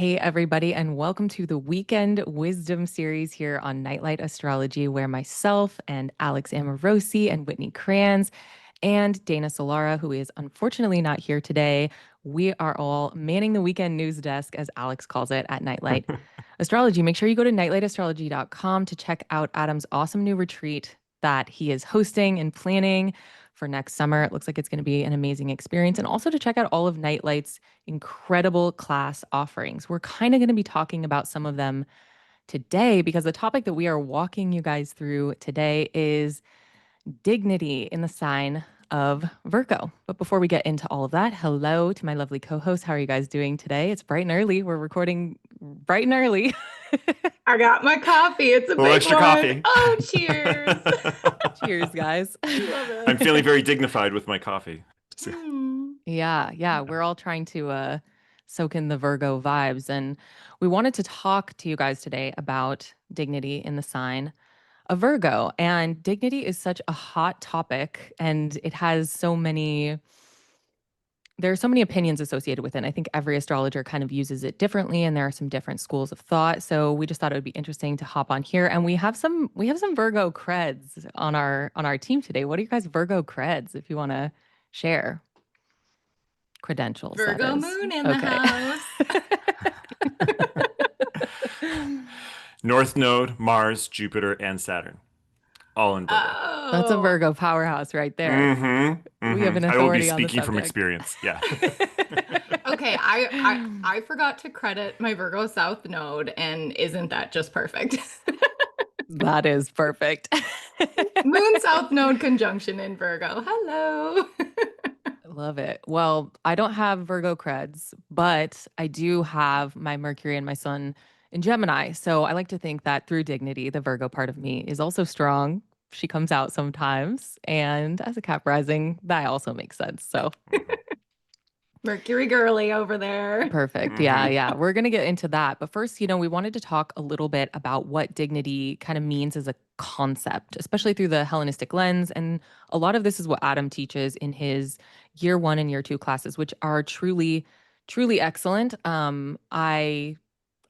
Hey, everybody, and welcome to the Weekend Wisdom series here on Nightlight Astrology, where myself and Alex Amorosi and Whitney Kranz and Dana Solara, who is unfortunately not here today, we are all manning the weekend news desk, as Alex calls it, at Nightlight Astrology. Make sure you go to nightlightastrology.com to check out Adam's awesome new retreat that he is hosting and planning for next summer. It looks like it's going to be an amazing experience. And also to check out all of Nightlight's incredible class offerings. We're kind of going to be talking about some of them today because the topic that we are walking you guys through today is dignity in the sign of Virgo. But before we get into all of that, hello to my lovely co-host. How are you guys doing today? It's bright and early. We're recording bright and early. I got my coffee. It's a A little big extra one. coffee. Oh, cheers. Cheers, guys. Love I'm feeling it. very dignified with my coffee. Yeah, we're all trying to soak in the Virgo vibes. And we wanted to talk to you guys today about dignity in the sign of Virgo. And dignity is such a hot topic, and it has there are so many opinions associated with it. And I think every astrologer kind of uses it differently, and there are some different schools of thought. So we just thought it would be interesting to hop on here. And we have some Virgo creds on our team today. What are you guys Virgo creds, if you want to share? Credentials, that Virgo is. moon in the Okay. house. North Node, Mars, Jupiter, and Saturn. All in Virgo. That's a Oh. Virgo powerhouse right there. Mm-hmm. We have an I will be authority on the speaking from subject. experience. Yeah. Okay, I forgot to credit my Virgo South node, and isn't that just perfect? That is perfect. Moon South node conjunction in Virgo. Hello. Love it. Well, I don't have Virgo creds, but I do have my Mercury and my Sun in Gemini. So I like to think that through dignity, the Virgo part of me is also strong. She comes out sometimes. And as a Cap rising, that also makes sense. So Mercury girly over there. perfect. Yeah, Mm-hmm. yeah. We're going to get into that. But first, we wanted to talk a little bit about what dignity kind of means as a concept, especially through the Hellenistic lens. And a lot of this is what Adam teaches in his year one and year two classes, which are truly, truly excellent.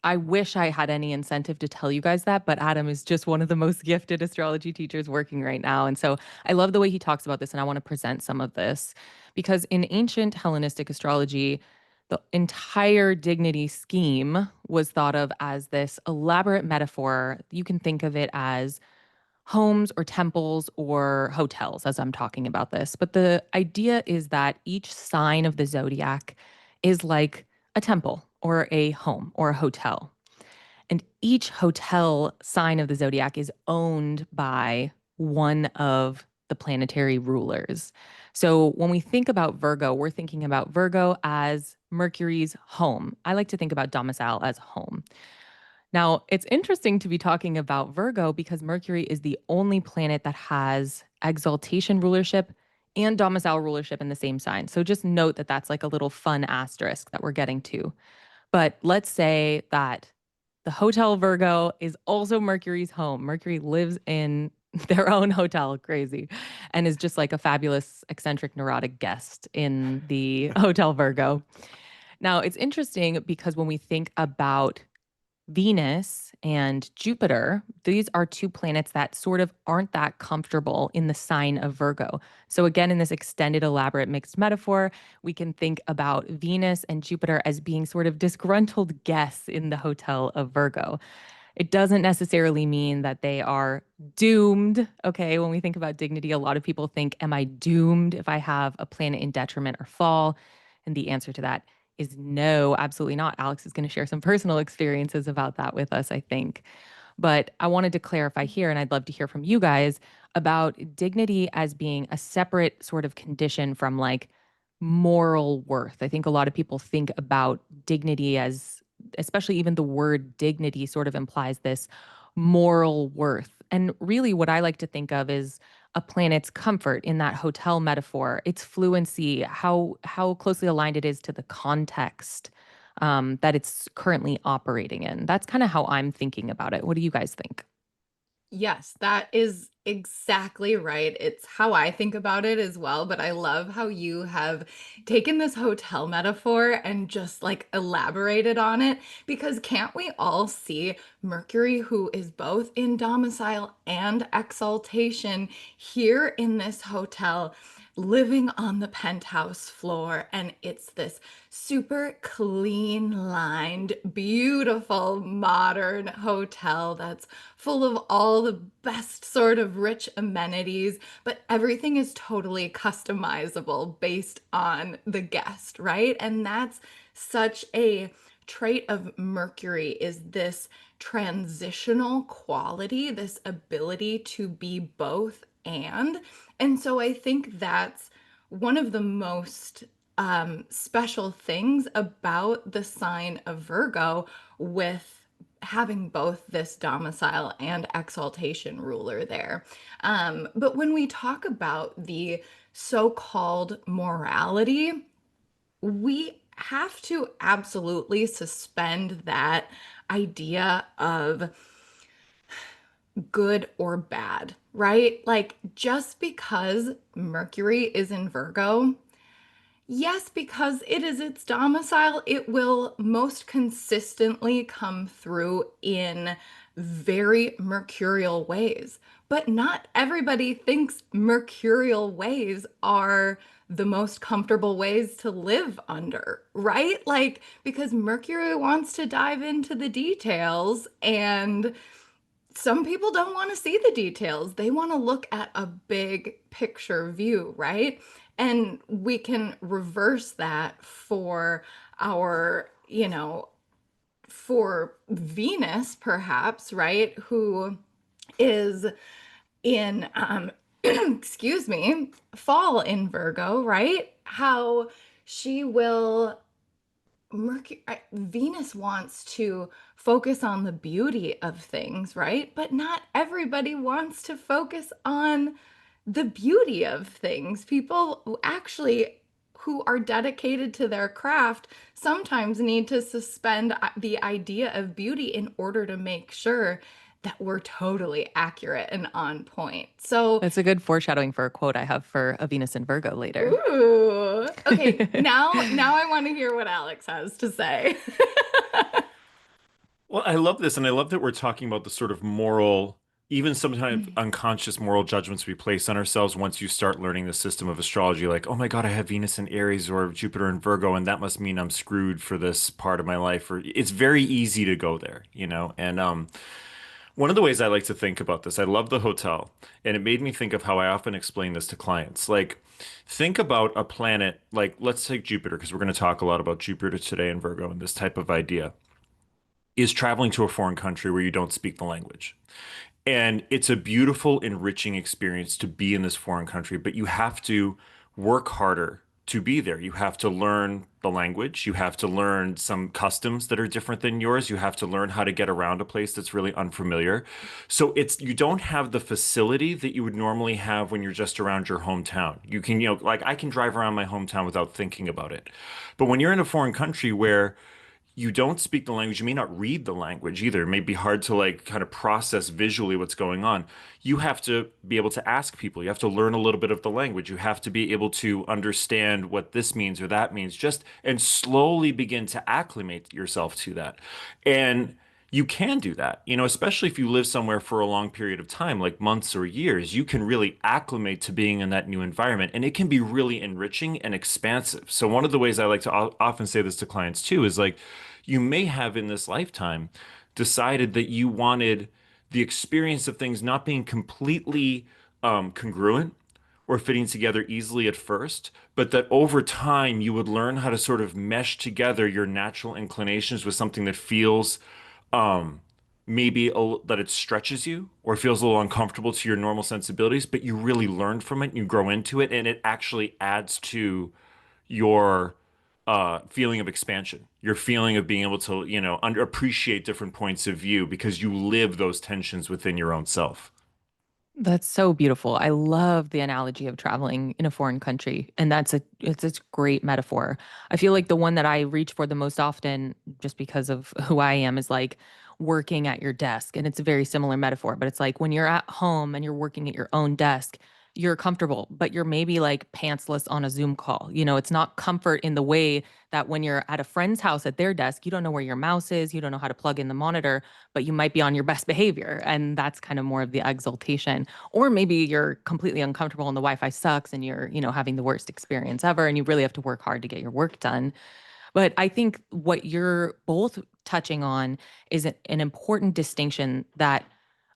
I wish I had any incentive to tell you guys that, but Adam is just one of the most gifted astrology teachers working right now. And so I love the way he talks about this, and I want to present some of this because in ancient Hellenistic astrology, the entire dignity scheme was thought of as this elaborate metaphor. You can think of it as homes or temples or hotels as I'm talking about this. But the idea is that each sign of the zodiac is like a temple or a home or a hotel. And each hotel sign of the zodiac is owned by one of the planetary rulers. So when we think about Virgo, we're thinking about Virgo as Mercury's home. I like to think about Domicile as home. Now, it's interesting to be talking about Virgo because Mercury is the only planet that has exaltation rulership and domicile rulership in the same sign. So just note that that's like a little fun asterisk that we're getting to. But let's say that the Hotel Virgo is also Mercury's home. Mercury lives in their own hotel, crazy, and is just like a fabulous, eccentric, neurotic guest in the Hotel Virgo. Now, it's interesting because when we think about Venus and Jupiter, these are two planets that sort of aren't that comfortable in the sign of Virgo. So, again, in this extended, elaborate mixed metaphor, we can think about Venus and Jupiter as being sort of disgruntled guests in the hotel of Virgo. It doesn't necessarily mean that they are doomed. Okay. When we think about dignity, a lot of people think, am I doomed if I have a planet in detriment or fall? And the answer to that is no, absolutely not. Alex is going to share some personal experiences about that with us, I think. But I wanted to clarify here, and I'd love to hear from you guys about dignity as being a separate sort of condition from like moral worth. I think a lot of people think about dignity as, especially even the word dignity sort of implies this moral worth. And really, what I like to think of is a planet's comfort in that hotel metaphor, its fluency, how closely aligned it is to the context that it's currently operating in. That's kind of how I'm thinking about it. What do you guys think? Yes, that is exactly right. It's how I think about it as well, but I love how you have taken this hotel metaphor and just like elaborated on it because can't we all see Mercury, who is both in Domicile and Exaltation, here in this hotel? Living on the penthouse floor, and it's this super clean lined, beautiful, modern hotel that's full of all the best sort of rich amenities, but everything is totally customizable based on the guest, right? And that's such a trait of Mercury is this transitional quality, this ability to be both and so I think that's one of the most special things about the sign of Virgo with having both this domicile and exaltation ruler there. But when we talk about the so-called morality, we have to absolutely suspend that idea of good or bad, right? Like just because Mercury is in Virgo, yes, because it is its domicile, it will most consistently come through in very mercurial ways. But not everybody thinks mercurial ways are the most comfortable ways to live under, right? Like, because Mercury wants to dive into the details and some people don't want to see the details. They want to look at a big picture view, right? And we can reverse that for our, for Venus, perhaps, right? Who is in, excuse me, fall in Virgo, right? How she will Mercury, Venus wants to focus on the beauty of things, right? But not everybody wants to focus on the beauty of things. People who are dedicated to their craft sometimes need to suspend the idea of beauty in order to make sure that we're totally accurate and on point. So That's a good foreshadowing for a quote I have for a Venus in Virgo later. ooh. Okay, now I want to hear what Alex has to say. Well, I love this, and I love that we're talking about the sort of moral, even sometimes unconscious moral judgments we place on ourselves once you start learning the system of astrology. Like, oh my God, I have Venus in Aries or Jupiter in Virgo, and that must mean I'm screwed for this part of my life. Or it's very easy to go there, you know? And one of the ways I like to think about this, I love the hotel, and it made me think of how I often explain this to clients. Like, think about a planet, like let's take Jupiter, because we're going to talk a lot about Jupiter today in Virgo and this type of idea is traveling to a foreign country where you don't speak the language. And it's a beautiful, enriching experience to be in this foreign country, but you have to work harder to be there. You have to learn the language. You have to learn some customs that are different than yours. You have to learn how to get around a place that's really unfamiliar. So it's you don't have the facility that you would normally have when you're just around your hometown. You can, like I can drive around my hometown without thinking about it. But when you're in a foreign country where you don't speak the language, you may not read the language either. It may be hard to like kind of process visually what's going on. You have to be able to ask people. You have to learn a little bit of the language. You have to be able to understand what this means or that means, just and slowly begin to acclimate yourself to that. And you can do that, especially if you live somewhere for a long period of time, like months or years, you can really acclimate to being in that new environment. And it can be really enriching and expansive. So, one of the ways I like to often say this to clients too is like, you may have in this lifetime decided that you wanted the experience of things not being completely congruent or fitting together easily at first, but that over time you would learn how to sort of mesh together your natural inclinations with something that feels um, maybe that it stretches you or feels a little uncomfortable to your normal sensibilities, but you really learn from it and you grow into it, and it actually adds to your feeling of expansion, your feeling of being able to, appreciate different points of view because you live those tensions within your own self. That's so beautiful. I love the analogy of traveling in a foreign country, and it's a great metaphor. I feel like the one that I reach for the most often, just because of who I am, is like working at your desk. And it's a very similar metaphor, but it's like when you're at home and you're working at your own desk, you're comfortable, but you're maybe like pantsless on a Zoom call. It's not comfort in the way that when you're at a friend's house at their desk, you don't know where your mouse is, you don't know how to plug in the monitor, but you might be on your best behavior. And that's kind of more of the exaltation. Or maybe you're completely uncomfortable and the Wi-Fi sucks and you're, having the worst experience ever and you really have to work hard to get your work done. But I think what you're both touching on is an important distinction that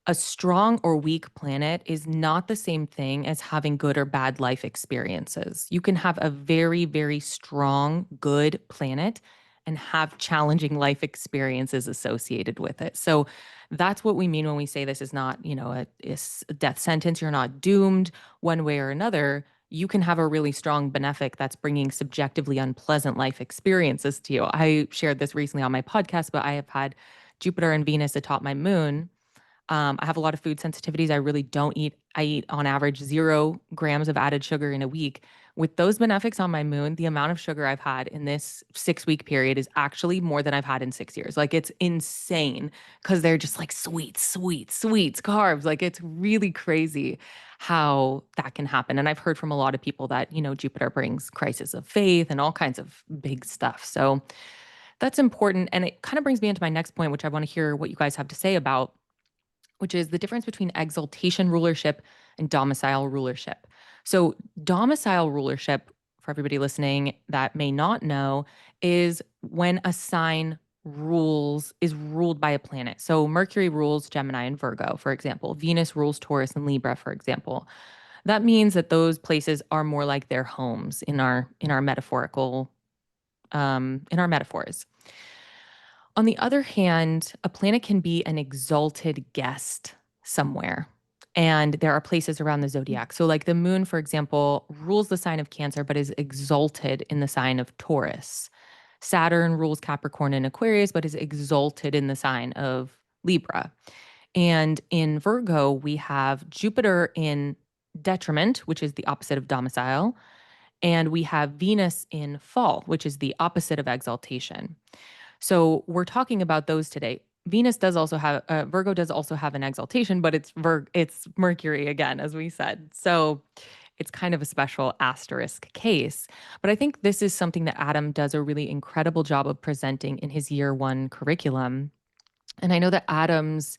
a strong or weak planet is not the same thing as having good or bad life experiences. You can have a very, very strong, good planet and have challenging life experiences associated with it. So that's what we mean when we say this is not, a death sentence. You're not doomed one way or another. You can have a really strong benefic that's bringing subjectively unpleasant life experiences to you. I shared this recently on my podcast, but I have had Jupiter and Venus atop my moon. I have a lot of food sensitivities. I really don't eat. I eat on average 0 grams of added sugar in a week. With those benefics on my moon, the amount of sugar I've had in this 6 week period is actually more than I've had in 6 years. Like it's insane because they're just like sweets, sweets, sweets, carbs. Like it's really crazy how that can happen. And I've heard from a lot of people that, Jupiter brings crisis of faith and all kinds of big stuff. So that's important. And it kind of brings me into my next point, which I want to hear what you guys have to say about, which is the difference between exaltation rulership and domicile rulership. So, domicile rulership, for everybody listening that may not know, is when a sign is ruled by a planet. So, Mercury rules Gemini and Virgo, for example. Venus rules Taurus and Libra, for example. That means that those places are more like their homes in our metaphorical in our metaphors. On the other hand, a planet can be an exalted guest somewhere. And there are places around the zodiac. So, like the moon, for example, rules the sign of Cancer, but is exalted in the sign of Taurus. Saturn rules Capricorn and Aquarius, but is exalted in the sign of Libra. And in Virgo, we have Jupiter in detriment, which is the opposite of domicile. And we have Venus in fall, which is the opposite of exaltation. So we're talking about those today. Venus does also have Virgo does also have an exaltation, but it's Mercury again, as we said. So it's kind of a special asterisk case. But I think this is something that Adam does a really incredible job of presenting in his year one curriculum. And I know that Adam's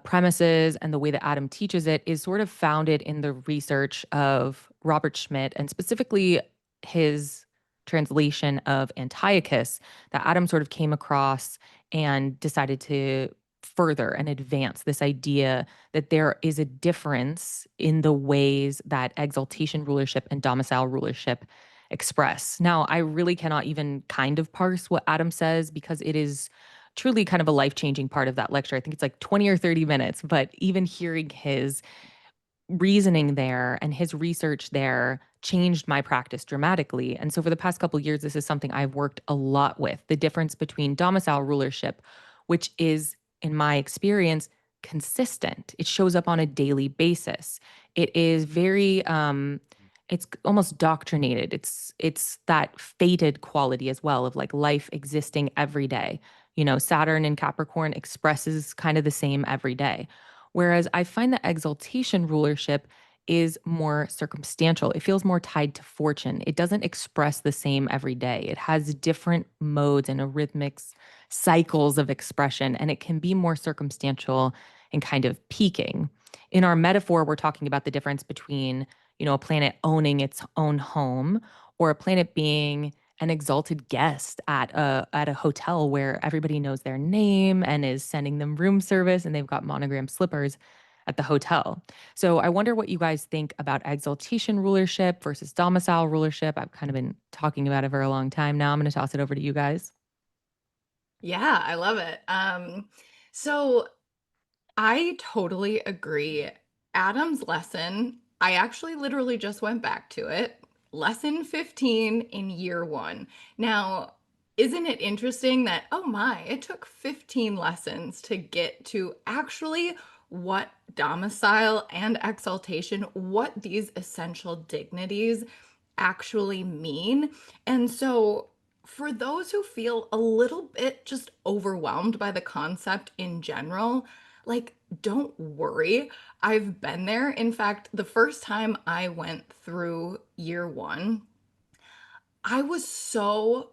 premises and the way that Adam teaches it is sort of founded in the research of Robert Schmidt and specifically his translation of Antiochus that Adam sort of came across and decided to further and advance this idea that there is a difference in the ways that exaltation rulership and domicile rulership express. Now, I really cannot even kind of parse what Adam says because it is truly kind of a life-changing part of that lecture. I think it's like 20 or 30 minutes, but even hearing his reasoning there and his research there changed my practice dramatically. And so for the past couple of years, this is something I've worked a lot with, the difference between domicile rulership, which is, in my experience, consistent. It shows up on a daily basis. It is very it's almost doctrinated. It's that fated quality as well of like life existing every day. Saturn in Capricorn expresses kind of the same every day. Whereas I find that exaltation rulership is more circumstantial. It feels more tied to fortune. It doesn't express the same every day. It has different modes and arrhythmics, cycles of expression, and it can be more circumstantial and kind of peaking. In our metaphor, we're talking about the difference between, a planet owning its own home or a planet being an exalted guest at a hotel where everybody knows their name and is sending them room service and they've got monogram slippers at the hotel. So I wonder what you guys think about exaltation rulership versus domicile rulership. I've kind of been talking about it for a long time now. I'm going to toss it over to you guys. Yeah, I love it. So I totally agree. Adam's lesson, I actually literally just went back to it. Lesson 15 in year one. Now, isn't it interesting that, oh my, it took 15 lessons to get to actually what domicile and exaltation, what these essential dignities actually mean? And so for those who feel a little bit just overwhelmed by the concept in general, like, don't worry. I've been there. In fact, the first time I went through year one, I was so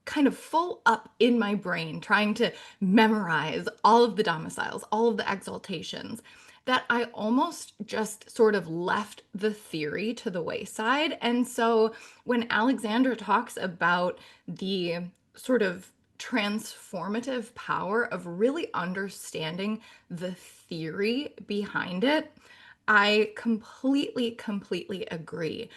kind of full up in my brain trying to memorize all of the domiciles, all of the exaltations, that I almost just sort of left the theory to the wayside. And so when Alexandra talks about the sort of transformative power of really understanding the theory behind it, I completely agree.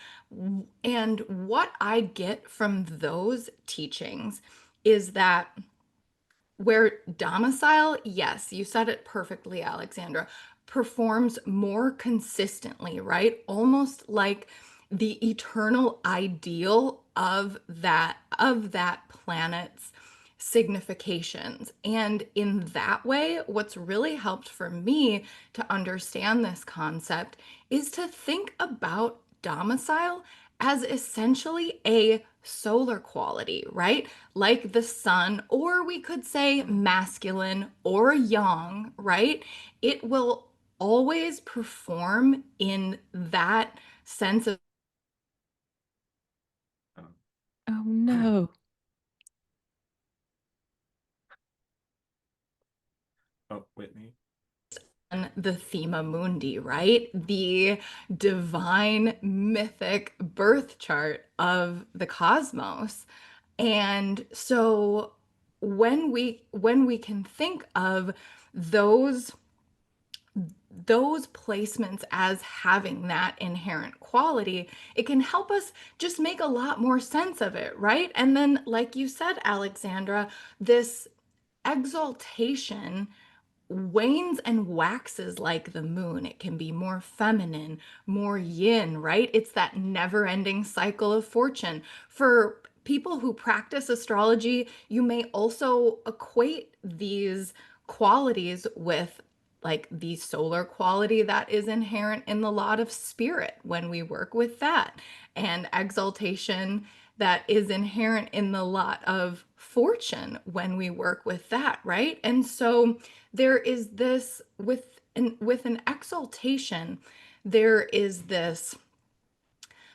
And what I get from those teachings is that where domicile, yes, you said it perfectly, Alexandra, performs more consistently, right? Almost like the eternal ideal of that planet's significations. And in that way, what's really helped for me to understand this concept is to think about domicile as essentially a solar quality, right? Like the sun, or we could say masculine or yang, right? It will always perform in that sense of Oh no. Oh, Whitney. the thema mundi, right? The divine mythic birth chart of the cosmos. And so when we can think of those those placements as having that inherent quality, it can help us just make a lot more sense of it, right? And then, like you said, Alexandra, this exaltation wanes and waxes like the moon. It can be more feminine, more yin, right? It's that never ending cycle of fortune. For people who practice astrology, you may also equate these qualities with like the solar quality that is inherent in the lot of spirit when we work with that, and exaltation that is inherent in the lot of fortune when we work with that, right? And so there is this with an exaltation, there is this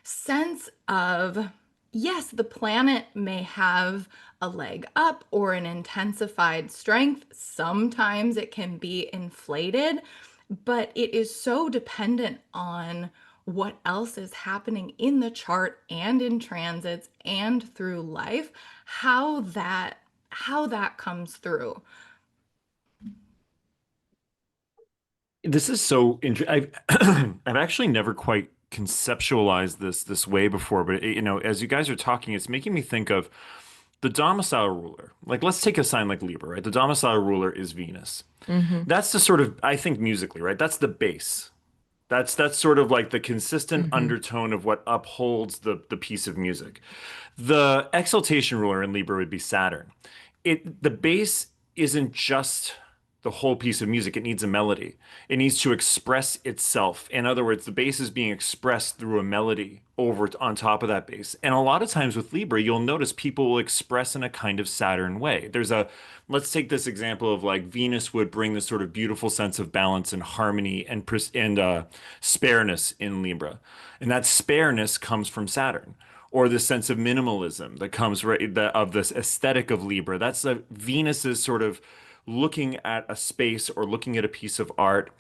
sense of, yes, the planet may have a leg up or an intensified strength. Sometimes it can be inflated, but it is so dependent on what else is happening in the chart and in transits and through life, how that comes through. This is so interesting. I've actually never quite conceptualized this way before, but as you guys are talking, it's making me think of the domicile ruler. Like, let's take a sign like Libra, right? The domicile ruler is Venus. Mm-hmm. That's the sort of, I think musically, right? That's the base. That's sort of like the consistent Mm-hmm. undertone of what upholds the piece of music. The exaltation ruler in Libra would be Saturn. The bass isn't just the whole piece of music. It needs a melody. It needs to express itself. In other words, the bass is being expressed through a melody on top of that bass. And a lot of times with Libra, you'll notice people will express in a kind of Saturn way. Let's take this example of like Venus would bring this sort of beautiful sense of balance and harmony and spareness in Libra. And that spareness comes from Saturn, or the sense of minimalism that comes of this aesthetic of Libra. That's the Venus's sort of looking at a space or looking at a piece of art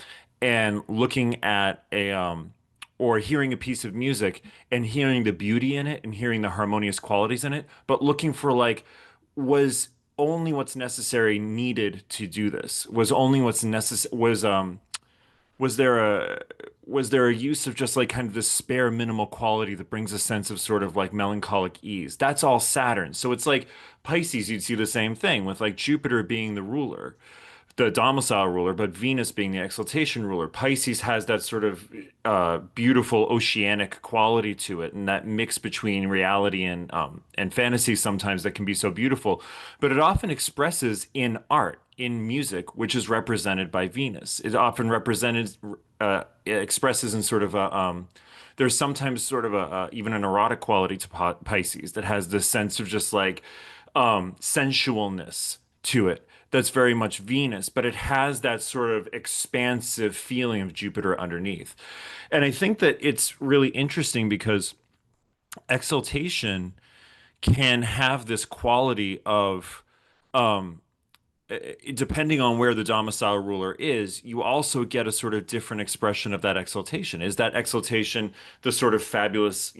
and looking at or hearing a piece of music and hearing the beauty in it and hearing the harmonious qualities in it, but looking for like, was only what's necessary needed to do this? Was only what's necessary was there a was there a use of just like kind of this spare minimal quality that brings a sense of sort of like melancholic ease? That's all Saturn. So it's like Pisces, you'd see the same thing with like Jupiter being the ruler, the domicile ruler, but Venus being the exaltation ruler. Pisces has that sort of beautiful oceanic quality to it, and that mix between reality and fantasy sometimes that can be so beautiful. But it often expresses in art, in music, which is represented by Venus. It often expresses in sort of a there's sometimes sort of a even an erotic quality to Pisces that has this sense of just like sensualness to it that's very much Venus, but it has that sort of expansive feeling of Jupiter underneath. And I think that it's really interesting because exaltation can have this quality of depending on where the domicile ruler is, you also get a sort of different expression of that exaltation. Is that exaltation the sort of fabulous,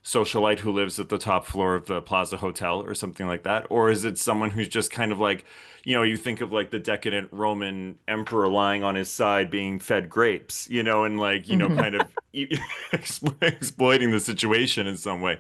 socialite who lives at the top floor of the Plaza Hotel or something like that? Or is it someone who's just kind of like, you think of like the decadent Roman emperor lying on his side being fed grapes, and like, Mhm. kind of exploiting the situation in some way.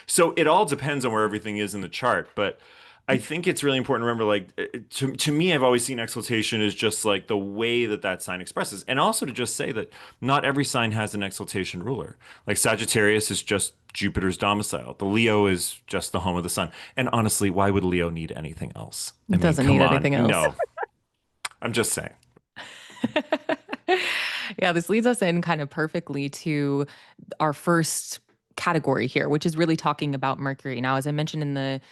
So it all depends on where everything is in the chart, but I think it's really important to remember, like, to me, I've always seen exaltation as just like the way that that sign expresses. And also to just say that not every sign has an exaltation ruler. Like Sagittarius is just Jupiter's domicile. The Leo is just the home of the sun. And honestly, why would Leo need anything else? I mean, Doesn't come need on. anything else. No, I'm just saying. Yeah, this leads us in kind of perfectly to our first category here, which is really talking about Mercury. Now, as I mentioned in the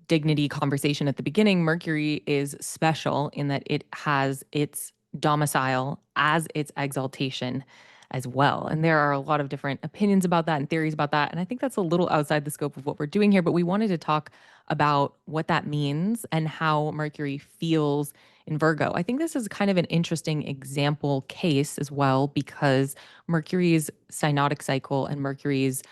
dignity conversation at the beginning, Mercury is special in that it has its domicile as its exaltation as well. And there are a lot of different opinions about that and theories about that. And I think that's a little outside the scope of what we're doing here, but we wanted to talk about what that means and how Mercury feels in Virgo. I think this is kind of an interesting example case as well because Mercury's synodic cycle and Mercury's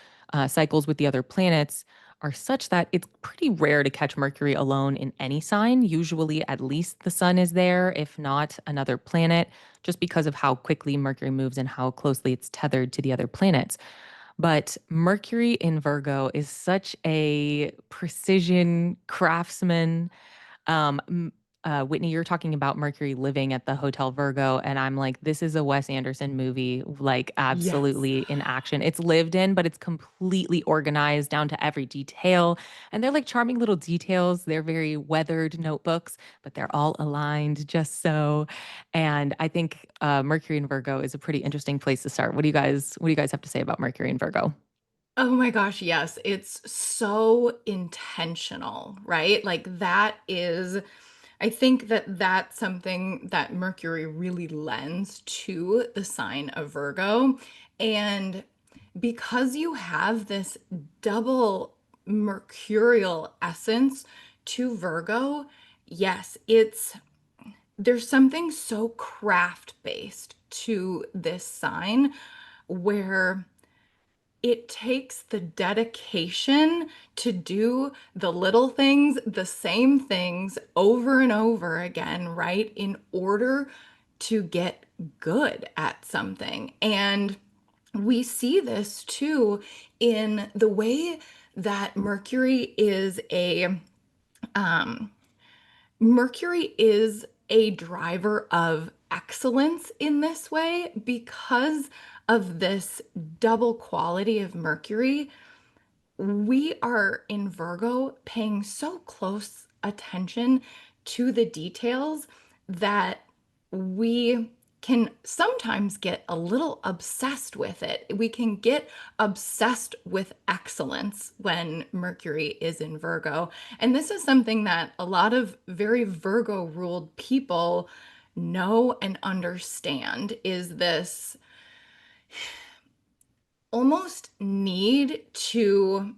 cycles with the other planets are such that it's pretty rare to catch Mercury alone in any sign. Usually, at least the sun is there, if not another planet, just because of how quickly Mercury moves and how closely it's tethered to the other planets. But Mercury in Virgo is such a precision craftsman. Whitney, you're talking about Mercury living at the Hotel Virgo, and I'm like, this is a Wes Anderson movie, like Yes. absolutely in action. It's lived in, but it's completely organized down to every detail. And they're like charming little details. They're very weathered notebooks, but they're all aligned just so. And I think Mercury in Virgo is a pretty interesting place to start. What do you guys have to say about Mercury in Virgo? Oh my gosh, yes. It's so intentional, right? Like that is I think that that's something that Mercury really lends to the sign of Virgo. And because you have this double mercurial essence to Virgo, yes, there's something so craft based to this sign where it takes the dedication to do the little things, the same things over and over again, right? In order to get good at something. And we see this too in the way that um, Mercury is a driver of excellence in this way because of this double quality of Mercury. We are in Virgo paying so close attention to the details that we can sometimes get a little obsessed with it. We can get obsessed with excellence when Mercury is in Virgo. And this is something that a lot of very Virgo ruled people know and understand is this almost need to,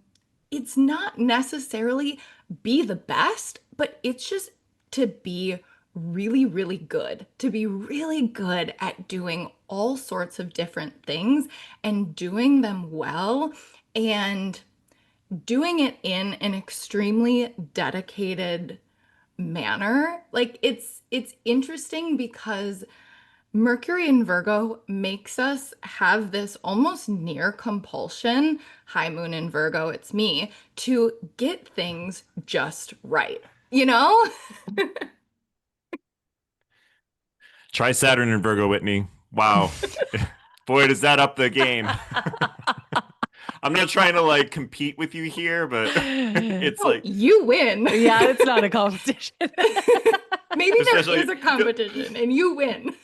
it's not necessarily be the best, but it's just to be really, really good, to be really good at doing all sorts of different things and doing them well and doing it in an extremely dedicated manner. Like it's interesting because Mercury in Virgo makes us have this almost near compulsion, high moon in Virgo, it's me, to get things just right. You know? Try Saturn and Virgo, Whitney. Wow. Boy, does that up the game. I'm not trying to like compete with you here, but it's Oh, like, you win. Yeah, it's not a competition. Maybe there especially is a competition and you win.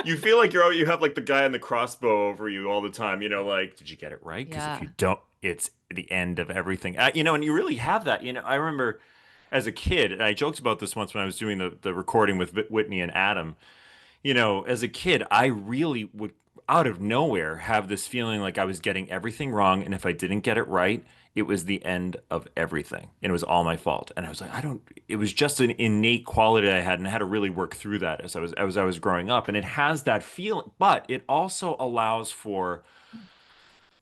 You feel like you have like the guy on the crossbow over you all the time, like, did you get it right? Because if Yeah. you don't, it's the end of everything. And you really have that. I remember as a kid, and I joked about this once when I was doing the recording with Whitney and Adam. As a kid, I really would, out of nowhere, have this feeling like I was getting everything wrong. And if I didn't get it right, it was the end of everything. And it was all my fault. And I was like, it was just an innate quality I had. And I had to really work through that as I was growing up. And it has that feeling, but it also allows for,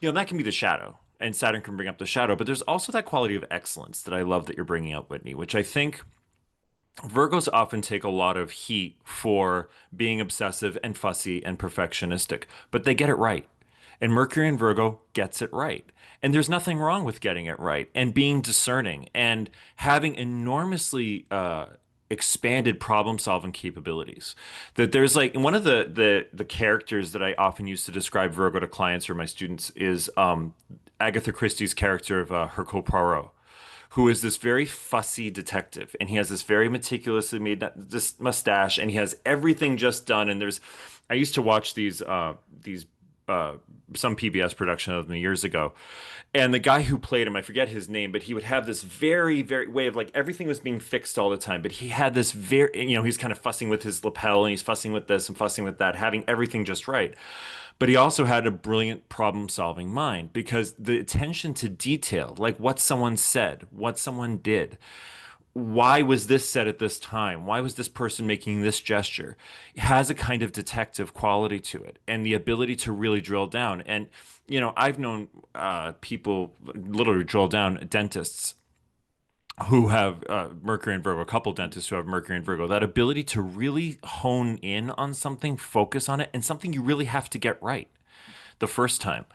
that can be the shadow. And Saturn can bring up the shadow, but there's also that quality of excellence that I love that you're bringing up, Whitney, which I think Virgos often take a lot of heat for being obsessive and fussy and perfectionistic, but they get it right. And Mercury in Virgo gets it right. And there's nothing wrong with getting it right and being discerning and having enormously expanded problem solving capabilities. That there's like one of the characters that I often use to describe Virgo to clients or my students is Agatha Christie's character of Hercule Poirot, who is this very fussy detective, and he has this very meticulously made this mustache, and he has everything just done. And I used to watch these uh, some PBS production of them years ago, and the guy who played him, I forget his name, but he would have this very, very way of like everything was being fixed all the time. But he had this he's kind of fussing with his lapel and he's fussing with this and fussing with that, having everything just right. But he also had a brilliant problem-solving mind because the attention to detail, like what someone said, what someone did, why was this said at this time? Why was this person making this gesture? It has a kind of detective quality to it and the ability to really drill down. And, I've known people literally drill down, dentists who have Mercury and Virgo, a couple dentists who have Mercury and Virgo, that ability to really hone in on something, focus on it, and something you really have to get right the first time,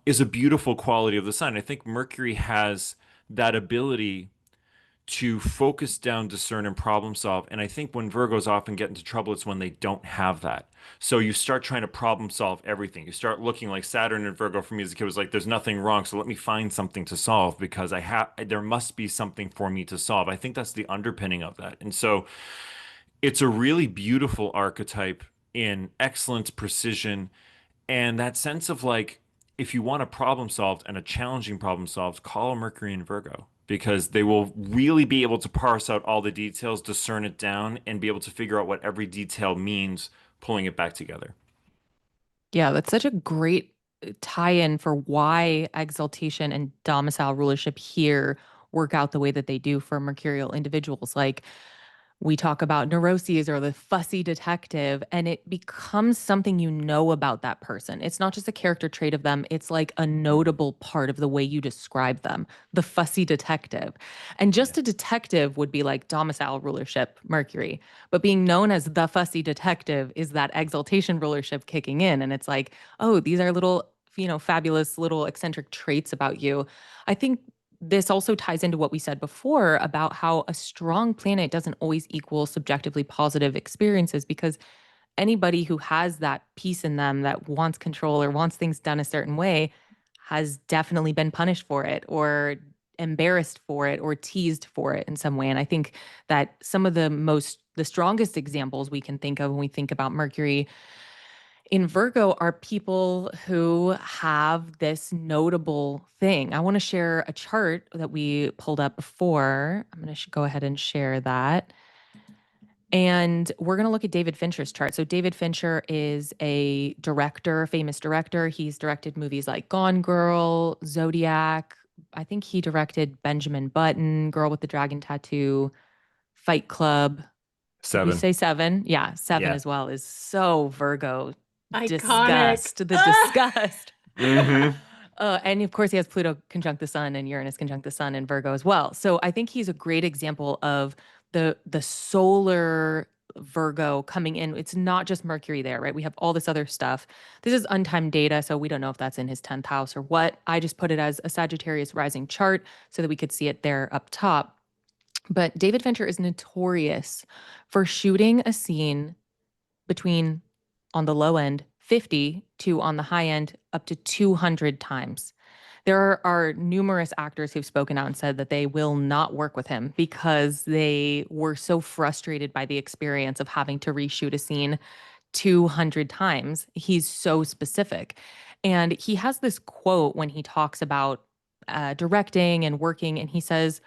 is a beautiful quality of the sign. I think Mercury has that ability to focus down, discern, and problem solve. And I think when Virgos often get into trouble, it's when they don't have that. So you start trying to problem solve everything. You start looking like Saturn and Virgo for me as a kid was like, there's nothing wrong. So let me find something to solve because there must be something for me to solve. I think that's the underpinning of that. And so it's a really beautiful archetype in excellence, precision, and that sense of like, if you want a problem solved and a challenging problem solved, call a Mercury in Virgo because they will really be able to parse out all the details, discern it down, and be able to figure out what every detail means, pulling it back together. Yeah, that's such a great tie-in for why exaltation and domicile rulership here work out the way that they do for mercurial individuals. Like we talk about neuroses or the fussy detective, and it becomes something you know about that person. It's not just a character trait of them, it's like a notable part of the way you describe them, the fussy detective. And Yeah. just a detective would be like domicile rulership, Mercury. But being known as the fussy detective is that exaltation rulership kicking in. And it's like, oh, these are little, fabulous little eccentric traits about you. I think this also ties into what we said before about how a strong planet doesn't always equal subjectively positive experiences because anybody who has that piece in them that wants control or wants things done a certain way has definitely been punished for it or embarrassed for it or teased for it in some way. And I think that some of the strongest examples we can think of when we think about Mercury in Virgo are people who have this notable thing. I want to share a chart that we pulled up before. I'm going to go ahead and share that. And we're going to look at David Fincher's chart. So, David Fincher is a director, famous director. He's directed movies like Gone Girl, Zodiac. I think he directed Benjamin Button, Girl with the Dragon Tattoo, Fight Club. Did we Seven. say seven? Yeah, seven Yeah. as well is so Virgo. Iconic. Disgust, the disgust. Hmm. And of course, he has Pluto conjunct the sun and Uranus conjunct the sun in Virgo as well. So I think he's a great example of the solar Virgo coming in. It's not just Mercury there, right? We have all this other stuff. This is untimed data, so we don't know if that's in his 10th house or what. I just put it as a Sagittarius rising chart so that we could see it there up top. But David Fincher is notorious for shooting a scene between, on the low end, 50 to on the high end, up to 200 times. There are numerous actors who've spoken out and said that they will not work with him because they were so frustrated by the experience of having to reshoot a scene 200 times. He's so specific. And he has this quote when he talks about directing and working, and he says,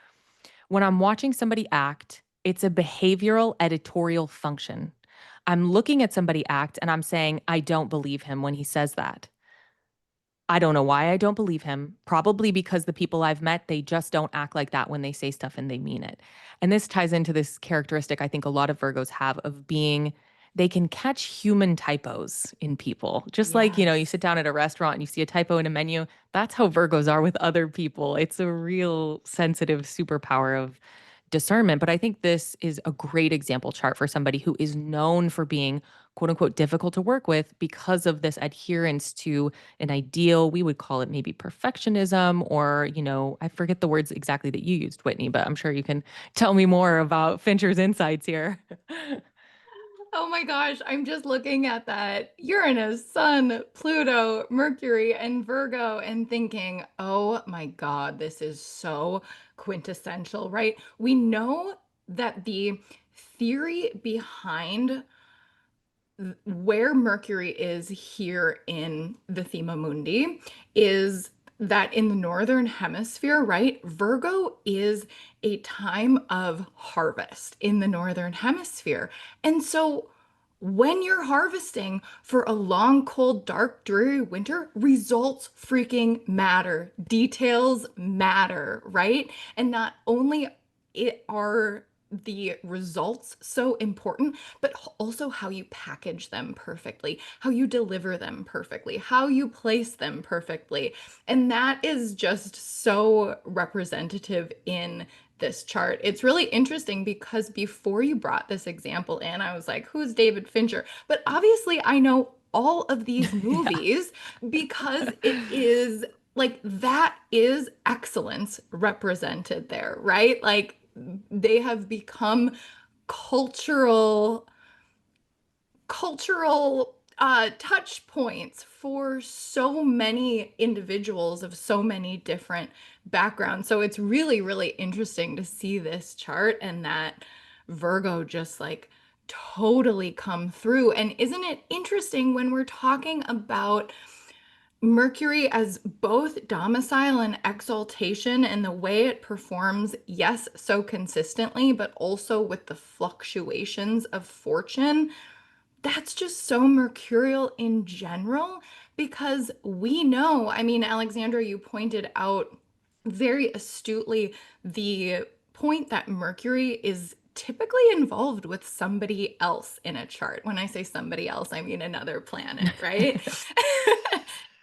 when I'm watching somebody act, it's a behavioral editorial function. I'm looking at somebody act and I'm saying, I don't believe him when he says that. I don't know why I don't believe him. Probably because the people I've met, they just don't act like that when they say stuff and they mean it. And this ties into this characteristic I think a lot of Virgos have of being, they can catch human typos in people. Just like, you sit Yes. down at a restaurant and you see a typo in a menu. That's how Virgos are with other people. It's a real sensitive superpower of discernment. But I think this is a great example chart for somebody who is known for being quote unquote difficult to work with because of this adherence to an ideal. We would call it maybe perfectionism, or, I forget the words exactly that you used, Whitney, but I'm sure you can tell me more about Fincher's insights here. Oh my gosh, I'm just looking at that Uranus, Sun, Pluto, Mercury, and Virgo and thinking, oh my God, this is so quintessential, right? We know that the theory behind where Mercury is here in the Thema Mundi is that in the northern hemisphere, right? Virgo is a time of harvest in the northern hemisphere. And so when you're harvesting for a long, cold, dark, dreary winter, results freaking matter. Details matter, right? And not only are the results so important, but also how you package them perfectly, how you deliver them perfectly, how you place them perfectly. And that is just so representative in this chart. It's really interesting because before you brought this example in, I was like, who's David Fincher? But obviously, I know all of these Yeah. movies because it is like that is excellence represented there, right? Like they have become cultural touch points for so many individuals of so many different backgrounds. So it's really, really interesting to see this chart and that Virgo just like totally come through. And isn't it interesting when we're talking about Mercury as both domicile and exaltation and the way it performs, yes, so consistently, but also with the fluctuations of fortune? That's just so mercurial in general because we know, I mean, Alexandra, you pointed out very astutely the point that Mercury is typically involved with somebody else in a chart. When I say somebody else, I mean another planet, right?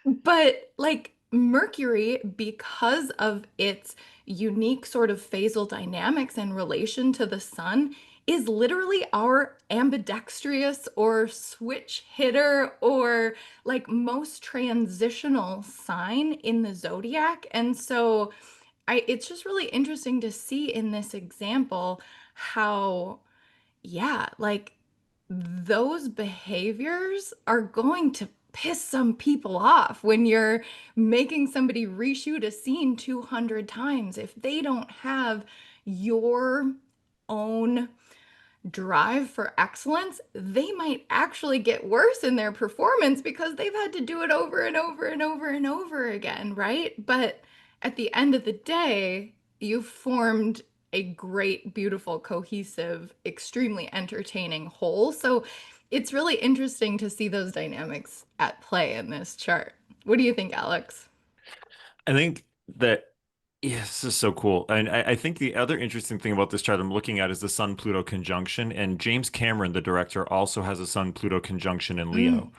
But like Mercury, because of its unique sort of phasal dynamics in relation to the sun, is literally our ambidextrous or switch hitter or like most transitional sign in the zodiac. And so it's just really interesting to see in this example how, yeah, like those behaviors are going to piss some people off when you're making somebody reshoot a scene 200 times. If they don't have your own drive for excellence, they might actually get worse in their performance because they've had to do it over and over and over and over again, right? But at the end of the day, you've formed a great, beautiful, cohesive, extremely entertaining whole. So it's really interesting to see those dynamics at play in this chart. What do you think, Alex? I think that yeah, this is so cool. And I think the other interesting thing about this chart I'm looking at is the Sun Pluto conjunction. And James Cameron, the director, also has a Sun Pluto conjunction in Mm, Leo.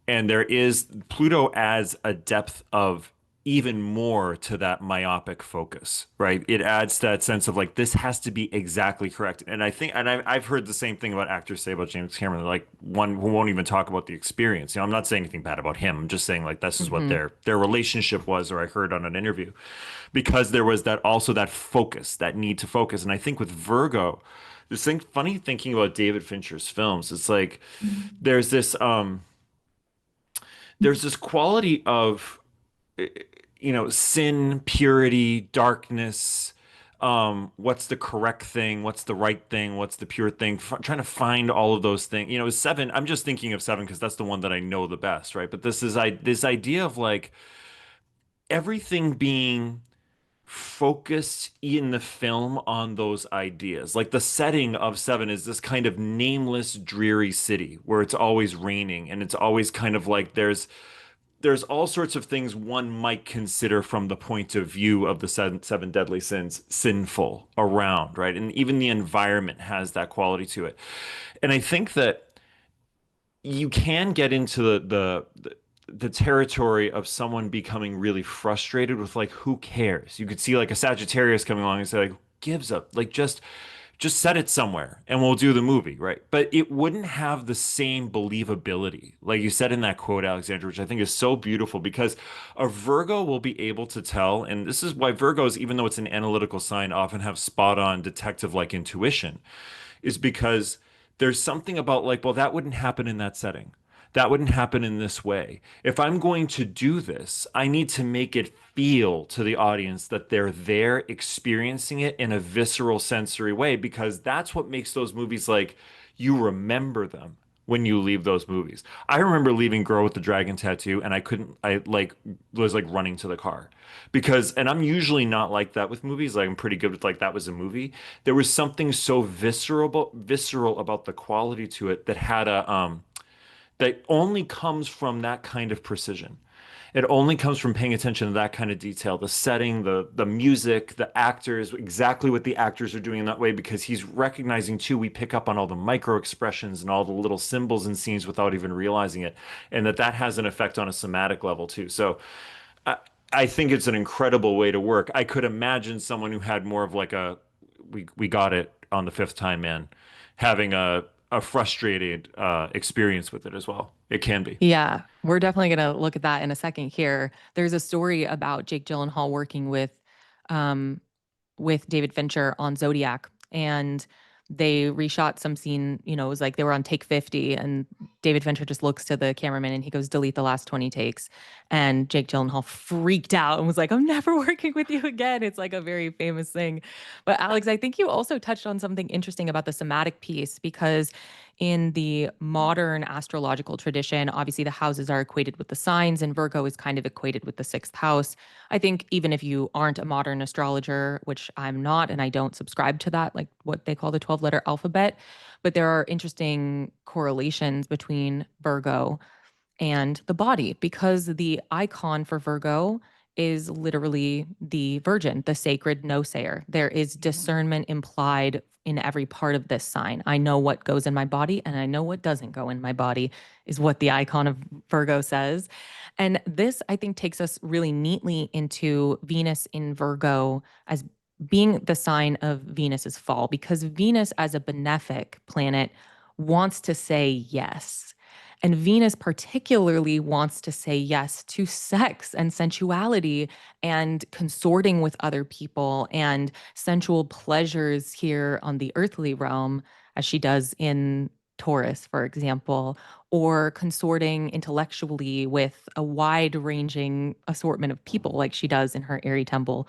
And there is Pluto adds a depth of even more to that myopic focus, right? It adds that sense of like this has to be exactly correct. And I think, and I've heard the same thing about actors say about James Cameron, like one who won't even talk about the experience. I'm not saying anything bad about him. I'm just saying like this is what Hmm. their relationship was, or I heard on an interview, because there was that also that focus, that need to focus. And I think with Virgo, this thing, funny thinking about David Fincher's films, it's like there's this um there's this quality of sin, purity, darkness, What's the correct thing, what's the right thing, what's the pure thing, trying to find all of those things. Seven, I'm just thinking of seven because that's the one that I know the best, right? But this idea of like everything being focused in the film on those ideas. Like the setting of Seven is this kind of nameless, dreary city where it's always raining and it's always kind of like there's all sorts of things one might consider from the point of view of the seven deadly sins sinful around, right? And even the environment has that quality to it. And I think that you can get into the territory of someone becoming really frustrated with like who cares. You could see like a Sagittarius coming along and say like gives up, like just set it somewhere and we'll do the movie, right? But it wouldn't have the same believability, like you said in that quote, Alexandra, which I think is so beautiful because a Virgo will be able to tell, and this is why Virgos, even though it's an analytical sign, often have spot on detective like intuition, is because there's something about like, well, that wouldn't happen in that setting. That wouldn't happen in this way. If I'm going to do this, I need to make it feel to the audience that they're there experiencing it in a visceral sensory way because that's what makes those movies like you remember them when you leave those movies. I remember leaving Girl with the Dragon Tattoo and I like was like running to the car because and I'm usually not like that with movies. Like I'm pretty good with like that was a movie. There was something so visceral about the quality to it that had a that only comes from that kind of precision. It only comes from paying attention to that kind of detail, the setting, the music, the actors, exactly what the actors are doing in that way, because he's recognizing too, we pick up on all the micro expressions and all the little symbols and scenes without even realizing it. And that has an effect on a somatic level too. So I, I think it's an incredible way to work. I could imagine someone who had more of like a we got it on the fifth time, man, having a frustrated experience with it as well. It can be. Yeah, we're definitely going to look at that in a second here. There's a story about Jake Gyllenhaal working um, with David Fincher on Zodiac, and they reshot some scene. It was like they were on take 50, and David Fincher just looks to the cameraman and he goes, "Delete the last 20 takes." And Jake Gyllenhaal freaked out and was like, "I'm never working with you again." It's like a very famous thing. But Alex, I think you also touched on something interesting about the somatic piece because in the modern astrological tradition, obviously the houses are equated with the signs, and Virgo is kind of equated with the sixth house. I think even if you aren't a modern astrologer, which I'm not, and I don't subscribe to that, like what they call the 12-letter alphabet, but there are interesting correlations between Virgo and the body because the icon for Virgo is literally the virgin, the sacred no sayer. There is discernment implied in every part of this sign. I know what goes in my body and I know what doesn't go in my body, is what the icon of Virgo says. And this, I think, takes us really neatly into Venus in Virgo as being the sign of Venus's fall, because Venus, as a benefic planet, wants to say yes. And Venus particularly wants to say yes to sex and sensuality and consorting with other people and sensual pleasures here on the earthly realm, as she does in Taurus, for example, or consorting intellectually with a wide ranging assortment of people, like she does in her airy temple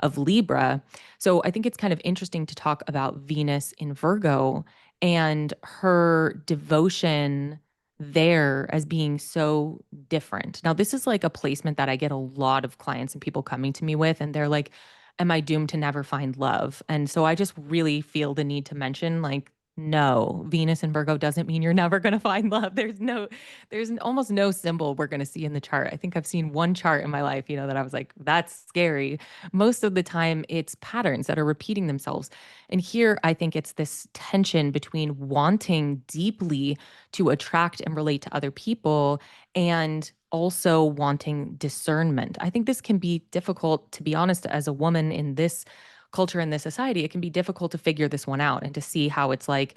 of Libra. So I think it's kind of interesting to talk about Venus in Virgo and her devotion there as being so different. Now, this is like a placement that I get a lot of clients and people coming to me with, and they're like, "Am I doomed to never find love?" And so I just really feel the need to mention, like, no, Venus and Virgo doesn't mean you're never going to find love. There's almost no symbol we're going to see in the chart. I think I've seen one chart in my life, that I was like, that's scary. Most of the time, it's patterns that are repeating themselves. And here, I think it's this tension between wanting deeply to attract and relate to other people and also wanting discernment. I think this can be difficult, to be honest, as a woman in this culture, in this society. It can be difficult to figure this one out and to see how it's like,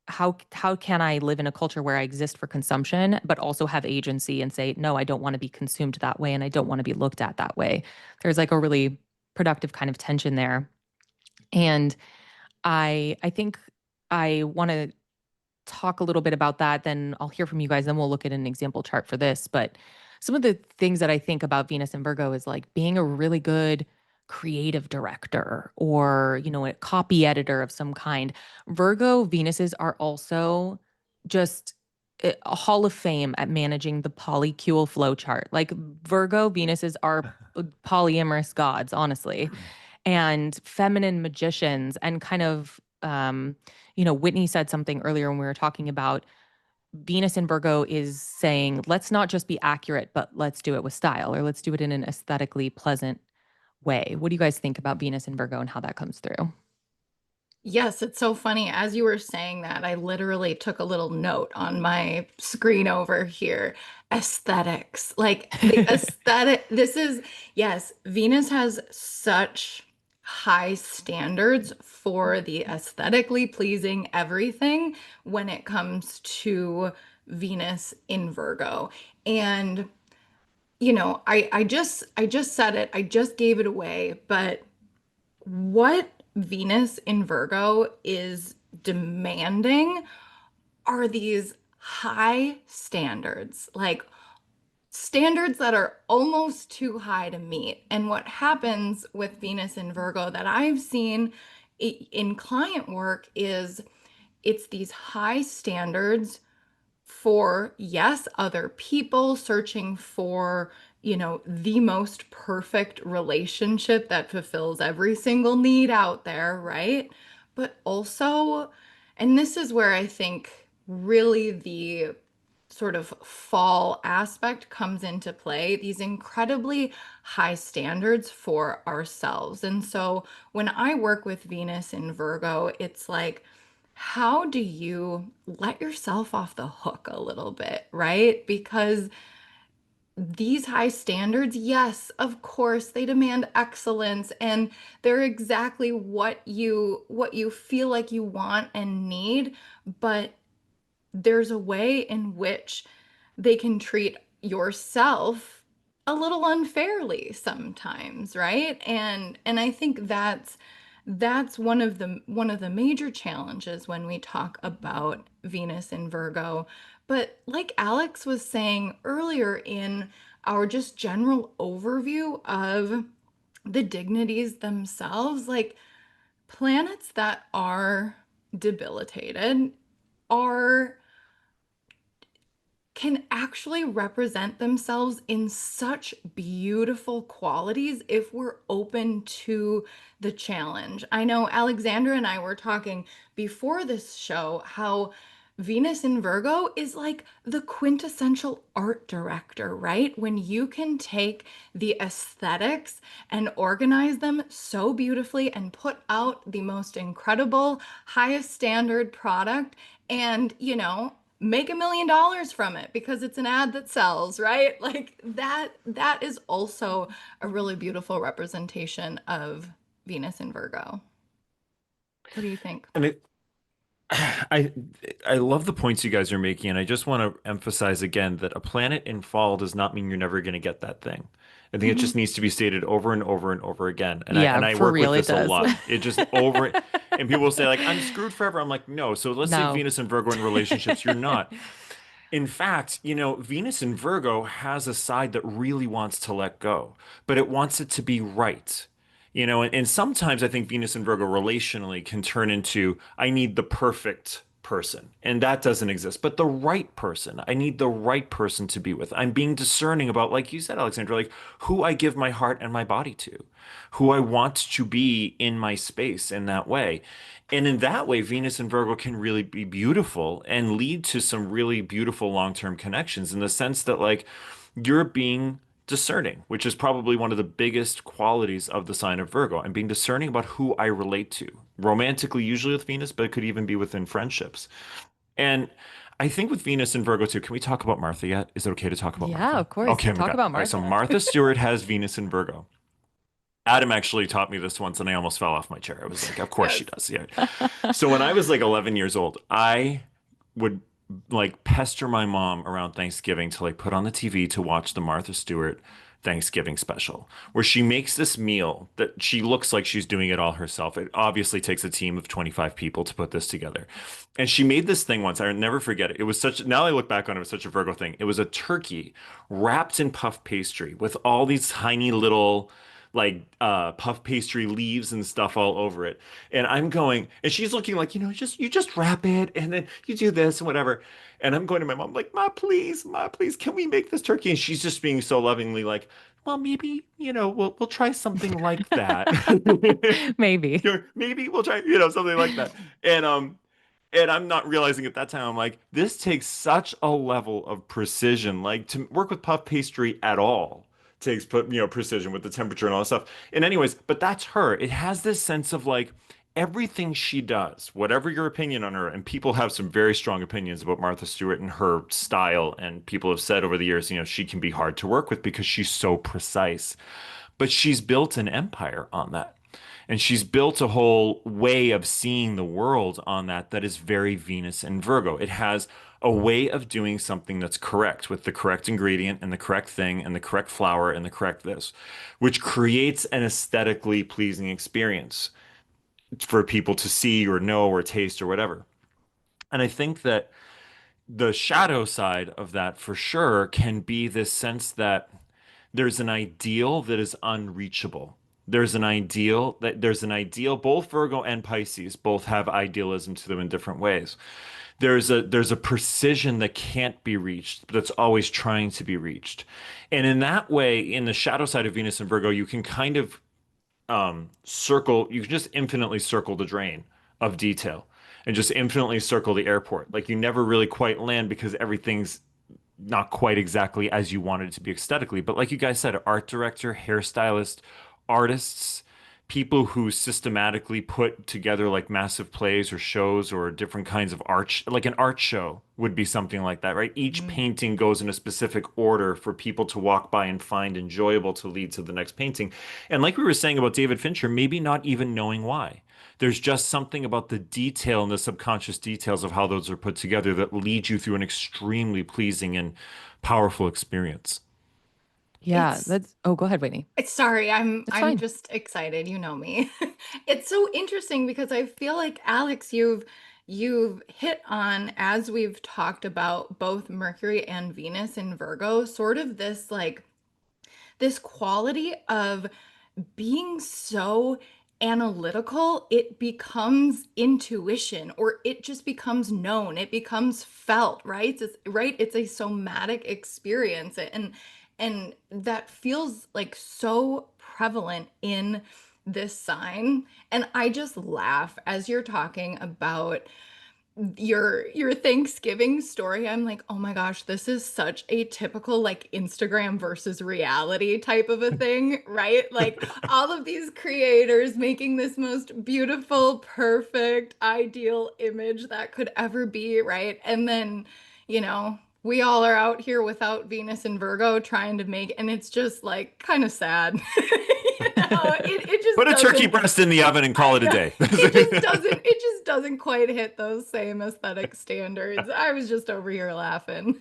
how can I live in a culture where I exist for consumption, but also have agency and say, no, I don't want to be consumed that way and I don't want to be looked at that way. There's like a really productive kind of tension there. And I think I want to talk a little bit about that. Then I'll hear from you guys. Then we'll look at an example chart for this. But some of the things that I think about Venus and Virgo is like being a really good creative director or, a copy editor of some kind. Virgo Venuses are also just a hall of fame at managing the polycule flow chart. Like Virgo Venuses are polyamorous gods, honestly, and feminine magicians and kind of Whitney said something earlier when we were talking about Venus in Virgo is saying, let's not just be accurate, but let's do it with style, or let's do it in an aesthetically pleasant way. What do you guys think about Venus in Virgo and how that comes through? Yes, it's so funny. As you were saying that, I literally took a little note on my screen over here. Aesthetics. Like the aesthetic, yes, Venus has such high standards for the aesthetically pleasing everything when it comes to Venus in Virgo. And I just said it, I just gave it away, but what Venus in Virgo is demanding are these high standards, like standards that are almost too high to meet. And what happens with Venus in Virgo that I've seen in client work is it's these high standards for, yes, other people searching for, the most perfect relationship that fulfills every single need out there, right? But also, and this is where I think really the sort of fall aspect comes into play, these incredibly high standards for ourselves. And so when I work with Venus in Virgo, it's like, how do you let yourself off the hook a little bit, right? Because these high standards, yes, of course, they demand excellence and they're exactly what you feel like you want and need, but there's a way in which they can treat yourself a little unfairly sometimes, right? And I think that's one of the major challenges when we talk about Venus in Virgo. But like Alex was saying earlier in our just general overview of the dignities themselves, like planets that are debilitated are can actually represent themselves in such beautiful qualities if we're open to the challenge. I know Alexandra and I were talking before this show how Venus in Virgo is like the quintessential art director, right? When you can take the aesthetics and organize them so beautifully and put out the most incredible, highest standard product and, make $1 million from it because it's an ad that sells, right? Like that is also a really beautiful representation of Venus in Virgo. What do you think? And I I love the points you guys are making, and I just want to emphasize again that a planet in fall does not mean you're never going to get that thing. I think it just Mhm. needs to be stated over and over and over again. And I Yeah, and I for work with real, it this a does. lot. It just over and people will say like I'm screwed forever. I'm like, no. So let's say No. Venus and Virgo in relationships, you're not. In fact, Venus in Virgo has a side that really wants to let go, but it wants it to be right. And sometimes I think Venus and Virgo relationally can turn into, I need the perfect person, and that doesn't exist, but the right person. I need the right person to be with. I'm being discerning about, like you said, Alexandra, like who I give my heart and my body to, who I want to be in my space in that way. And in that way, Venus and Virgo can really be beautiful and lead to some really beautiful long-term connections in the sense that, like, you're being discerning, which is probably one of the biggest qualities of the sign of Virgo. I'm being discerning about who I relate to, romantically, usually with Venus, but it could even be within friendships. And I think with Venus and Virgo too, can we talk about Martha yet? Is it okay to talk about Yeah, Martha? of course. Okay, oh my Talk God. about All right, so Martha. Martha Stewart has Venus and Virgo. Adam actually taught me this once and I almost fell off my chair. I was like, of course she Yes. does. Yeah. So when I was like 11 years old, I would like pester my mom around Thanksgiving to like put on the TV to watch the Martha Stewart Thanksgiving special, where she makes this meal that she looks like she's doing it all herself. It obviously takes a team of 25 people to put this together. And she made this thing once. I'll never forget it. It was such, now I look back on it, it was such a Virgo thing. It was a turkey wrapped in puff pastry with all these tiny little like puff pastry leaves and stuff all over it. And I'm going, and she's looking like, you just wrap it and then you do this and whatever. And I'm going to my mom like, Ma, please, can we make this turkey? And she's just being so lovingly like, well, maybe, we'll try something like that. Maybe. Maybe we'll try, something like that. And I'm not realizing at that time, I'm like, this takes such a level of precision. Like to work with puff pastry at all takes precision with the temperature and all that stuff. And anyways, but that's her. It has this sense of like everything she does, whatever your opinion on her, and people have some very strong opinions about Martha Stewart and her style, and people have said over the years, she can be hard to work with because she's so precise. But she's built an empire on that. And she's built a whole way of seeing the world on that is very Venus and Virgo. It has a way of doing something that's correct with the correct ingredient and the correct thing and the correct flour and the correct this, which creates an aesthetically pleasing experience for people to see or know or taste or whatever. And I think that the shadow side of that for sure can be this sense that there's an ideal that is unreachable. There's an ideal, both Virgo and Pisces both have idealism to them in different ways. There's a precision that can't be reached, but that's always trying to be reached. And in that way, in the shadow side of Venus and Virgo, you can kind of you can just infinitely circle the drain of detail and just infinitely circle the airport. Like you never really quite land because everything's not quite exactly as you wanted it to be aesthetically. But like you guys said, art director, hairstylist, artists, people who systematically put together like massive plays or shows or different kinds of art, like an art show would be something like that, right? Each painting goes in a specific order for people to walk by and find enjoyable to lead to the next painting. And like we were saying about David Fincher, maybe not even knowing why. There's just something about the detail and the subconscious details of how those are put together that lead you through an extremely pleasing and powerful experience. Yeah, It's go ahead, Whitney. sorry, It's I'm fine. just excited, you know me. It's so interesting because I feel like Alex, you've hit on, as we've talked about both Mercury and Venus in Virgo, sort of this like this quality of being so analytical, it becomes intuition or it just becomes known. It becomes felt, right? It's a somatic experience. And that feels like so prevalent in this sign. And I just laugh as you're talking about your Thanksgiving story. I'm like, oh my gosh, this is such a typical like Instagram versus reality type of a thing, right? Like all of these creators making this most beautiful, perfect, ideal image that could ever be, right? And then, we all are out here without Venus and Virgo trying to make, and it's just like kind of sad. It just Put a turkey doesn't. breast in the oven and call I it a know. day. It just doesn't quite hit those same aesthetic standards. I was just over here laughing.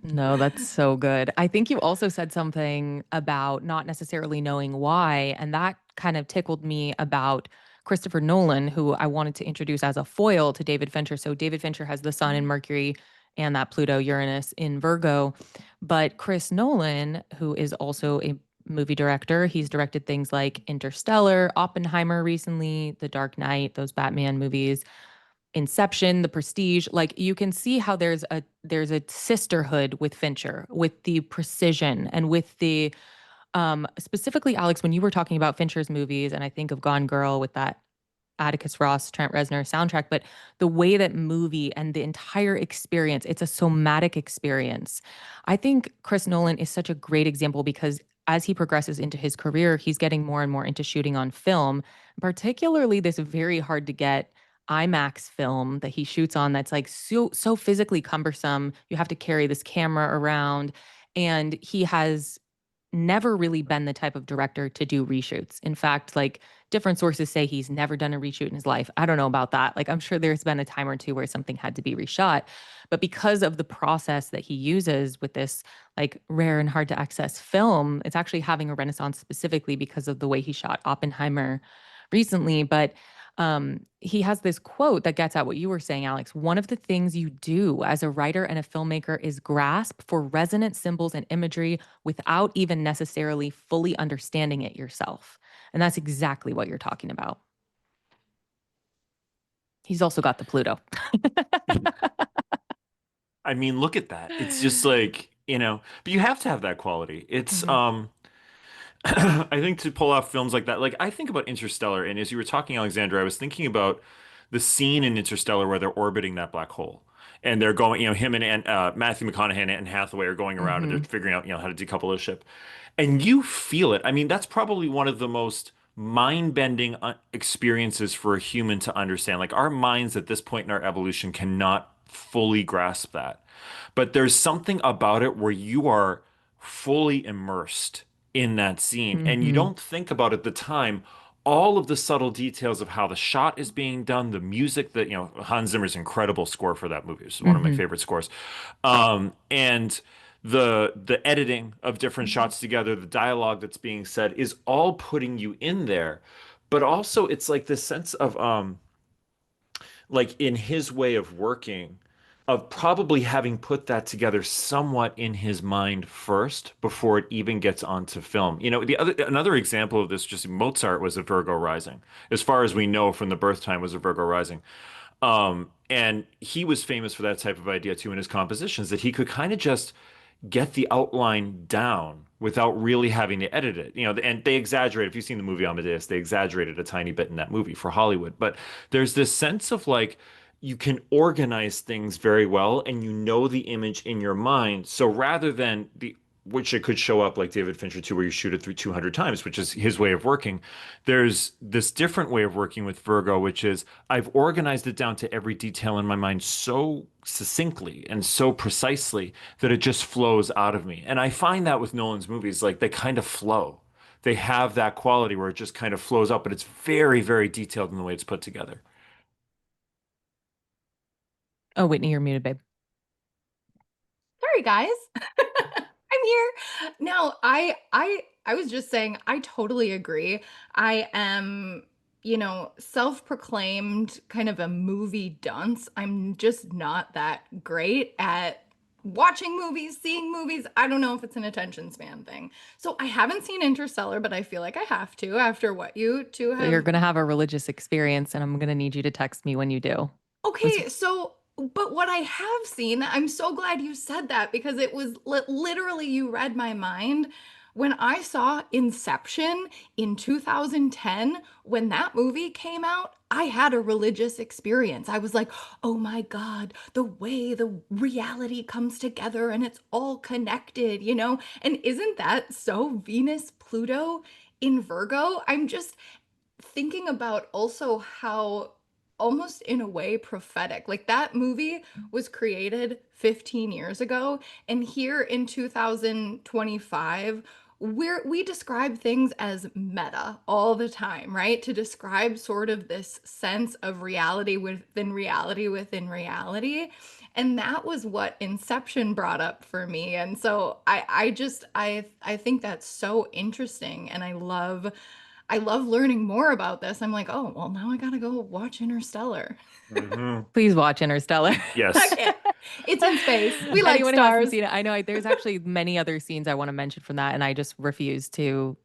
No, that's so good. I think you also said something about not necessarily knowing why, and that kind of tickled me about Christopher Nolan, who I wanted to introduce as a foil to David Fincher. So David Fincher has the Sun in Mercury and that Pluto Uranus in Virgo, but Chris Nolan, who is also a movie director, he's directed things like Interstellar, Oppenheimer recently, The Dark Knight, those Batman movies. Inception, The Prestige, like you can see how there's a sisterhood with Fincher, with the precision and with the specifically Alex, when you were talking about Fincher's movies, and I think of Gone Girl with that Atticus Ross, Trent Reznor soundtrack, but the way that movie and the entire experience, it's a somatic experience. I think Chris Nolan is such a great example because as he progresses into his career, he's getting more and more into shooting on film, particularly this very hard to get IMAX film that he shoots on that's like so physically cumbersome. You have to carry this camera around, and he has never really been the type of director to do reshoots. In fact, like different sources say he's never done a reshoot in his life. I don't know about that. Like I'm sure there's been a time or two where something had to be reshot, but because of the process that he uses with this like rare and hard to access film, it's actually having a renaissance specifically because of the way he shot Oppenheimer recently. But He has this quote that gets at what you were saying, Alex. One of the things you do as a writer and a filmmaker is grasp for resonant symbols and imagery without even necessarily fully understanding it yourself. And that's exactly what you're talking about. He's also got the Pluto. I mean, look at that. It's just like, but you have to have that quality. It's Mhm. I think to pull off films like that, like I think about Interstellar, and as you were talking, Alexandra, I was thinking about the scene in Interstellar where they're orbiting that black hole. And they're going, him and Matthew McConaughey and Anne Hathaway are going around and they're Mhm. figuring out, how to decouple the ship. And you feel it. I mean, that's probably one of the most mind-bending experiences for a human to understand. Like our minds at this point in our evolution cannot fully grasp that. But there's something about it where you are fully immersed in that scene and you Mhm. don't think about at the time all of the subtle details of how the shot is being done, the music that, Hans Zimmer's incredible score for that movie. It's one of my Mhm. favorite scores. And the editing of different shots together, the dialogue that's being said is all putting you in there. But also it's like this sense of like in his way of working, of probably having put that together somewhat in his mind first before it even gets onto film. Another example of this, just Mozart was a Virgo rising, as far as we know from the birth time was a Virgo rising. And he was famous for that type of idea too in his compositions, that he could kind of just get the outline down without really having to edit it. And they exaggerate. If you've seen the movie Amadeus, they exaggerated a tiny bit in that movie for Hollywood. But there's this sense of like you can organize things very well and you know the image in your mind. So rather than the which it could show up like David Fincher too, where you shoot it through 200 times, which is his way of working. There's this different way of working with Virgo, which is I've organized it down to every detail in my mind so succinctly and so precisely that it just flows out of me. And I find that with Nolan's movies, like they kind of flow. They have that quality where it just kind of flows up, but it's very, very detailed in the way it's put together. Oh, Whitney, you're muted, babe. Sorry, guys. I'm here. Now, I was just saying I totally agree. I am, self-proclaimed kind of a movie dunce. I'm just not that great at watching movies, seeing movies. I don't know if it's an attention span thing. So I haven't seen Interstellar, but I feel like I have to after what you two So you're have. going to have a religious experience, and I'm going to need you to text me when you do. Was Okay, so but what I have seen, I'm so glad you said that because it was literally you read my mind. When I saw Inception in 2010, when that movie came out, I had a religious experience. I was like, oh my God, the way the reality comes together and it's all connected, you know? And isn't that so Venus, Pluto in Virgo? I'm just thinking about also how almost in a way prophetic. Like that movie was created 15 years ago and here in 2025 we describe things as meta all the time, right? To describe sort of this sense of reality within reality within reality. And that was what Inception brought up for me. And so I think that's so interesting and I love learning more about this. I'm like, oh, well, now I gotta go watch Interstellar. Hmm. Please watch Interstellar. Yes. Okay. It's in space. We like Anyone who hasn't stars. seen it, I know there's actually many other scenes I want to mention from that, and I just refuse to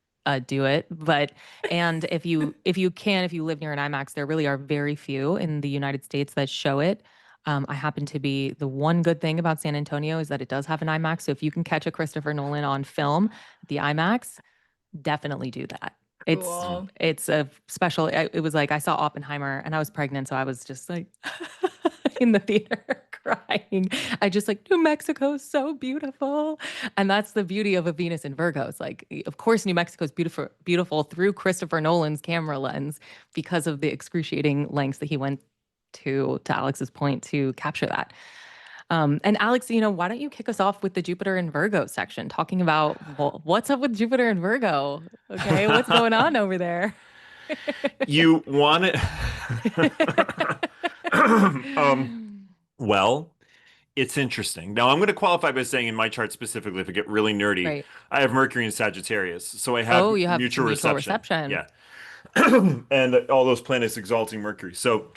do it. But and if you live near an IMAX, there really are very few in the United States that show it. I happen to be the one good thing about San Antonio is that it does have an IMAX. So if you can catch a Christopher Nolan on film, the IMAX, definitely do that. It's Mhm. Cool. it's a special. It was like I saw Oppenheimer and I was pregnant, so I was just like in the theater crying. I just like New Mexico is so beautiful, and that's the beauty of a Venus in Virgo. It's like, of course, New Mexico is beautiful, beautiful through Christopher Nolan's camera lens because of the excruciating lengths that he went to Alex's point to capture that. And Alex, why don't you kick us off with the Jupiter and Virgo section, talking about well, what's up with Jupiter and Virgo? Okay, what's going on over there? You want it? Well, it's interesting. Now, I'm going to qualify by saying in my chart specifically, if I get really nerdy, Right. I have Mercury in Sagittarius. So I have Oh, you have mutual mutual reception. reception. Yeah. and all those planets exalting Mercury. So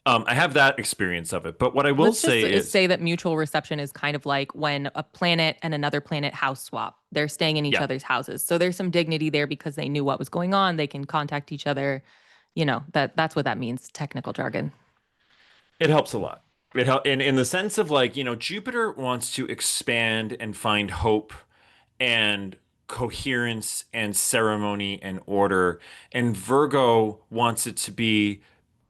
I have that experience of it. But what I will Let's just say is, say that mutual reception is kind of like when a planet and another planet house swap. They're staying in each yeah, other's houses. So there's some dignity there because they knew what was going on. They can contact each other. That's what that means, technical jargon. it helps a lot. It help in the sense of like, Jupiter wants to expand and find hope and coherence and ceremony and order, and Virgo wants it to be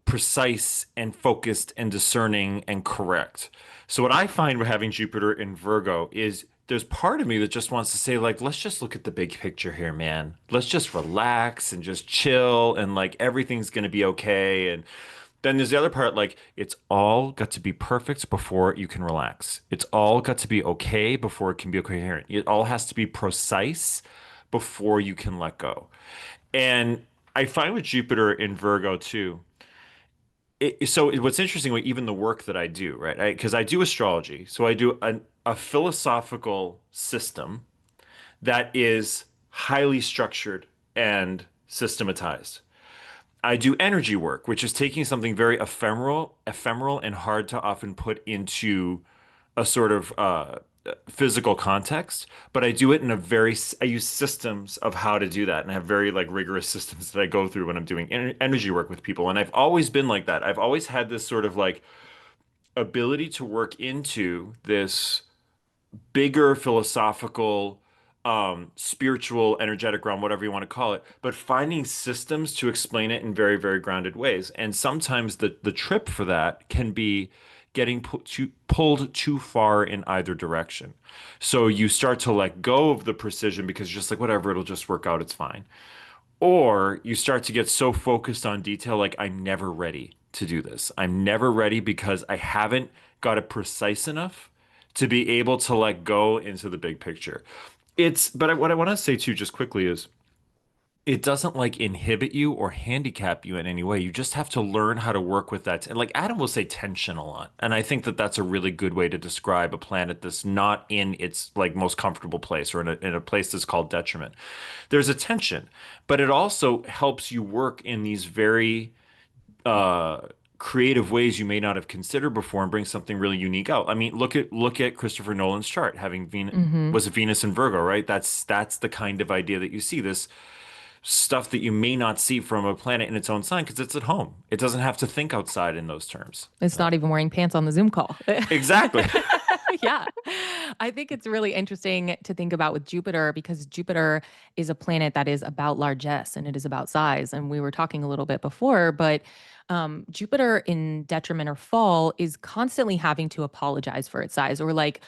precise and focused and discerning and correct. So what I find with having Jupiter in Virgo is there's part of me that just wants to say like let's just look at the big picture here, man. Let's just relax and just chill and like everything's going to be okay. And then there's the other part, like it's all got to be perfect before you can relax. It's all got to be okay before it can be coherent. It all has to be precise before you can let go. And I find with Jupiter in Virgo too, what's interesting with even the work that I do, right? Because I do astrology, so I do a philosophical system that is highly structured and systematized. I do energy work, which is taking something very ephemeral and hard to often put into a sort of physical context, but I do it in I use systems of how to do that, and I have very like rigorous systems that I go through when I'm doing energy work with people. And I've always been like that. I've always had this sort of like ability to work into this bigger philosophical, spiritual, energetic realm, whatever you want to call it, but finding systems to explain it in very, very grounded ways. And sometimes the trip for that can be getting pulled too far in either direction. So you start to let go of the precision because you're just like, whatever, it'll just work out, it's fine. Or you start to get so focused on detail, like, I'm never ready to do this. I'm never ready because I haven't got it precise enough to be able to let go into the big picture. What I want to say too, just quickly, is it doesn't like inhibit you or handicap you in any way. You just have to learn how to work with that. And like Adam will say tension a lot. And I think that that's a really good way to describe a planet that's not in its like most comfortable place or in a place that's called detriment. There's a tension, but it also helps you work in these very uh creative ways you may not have considered before and bring something really unique out. I mean, look at Christopher Nolan's chart, having Venus Hmm. was it Venus and Virgo, right? That's the kind of idea that you see, this stuff that you may not see from a planet in its own sign because it's at home. It doesn't have to think outside in those terms. It's not even wearing pants on the Zoom call. Exactly. Yeah. I think it's really interesting to think about with Jupiter because Jupiter is a planet that is about largesse and it is about size. And we were talking a little bit before, but Jupiter in detriment or fall is constantly having to apologize for its size or like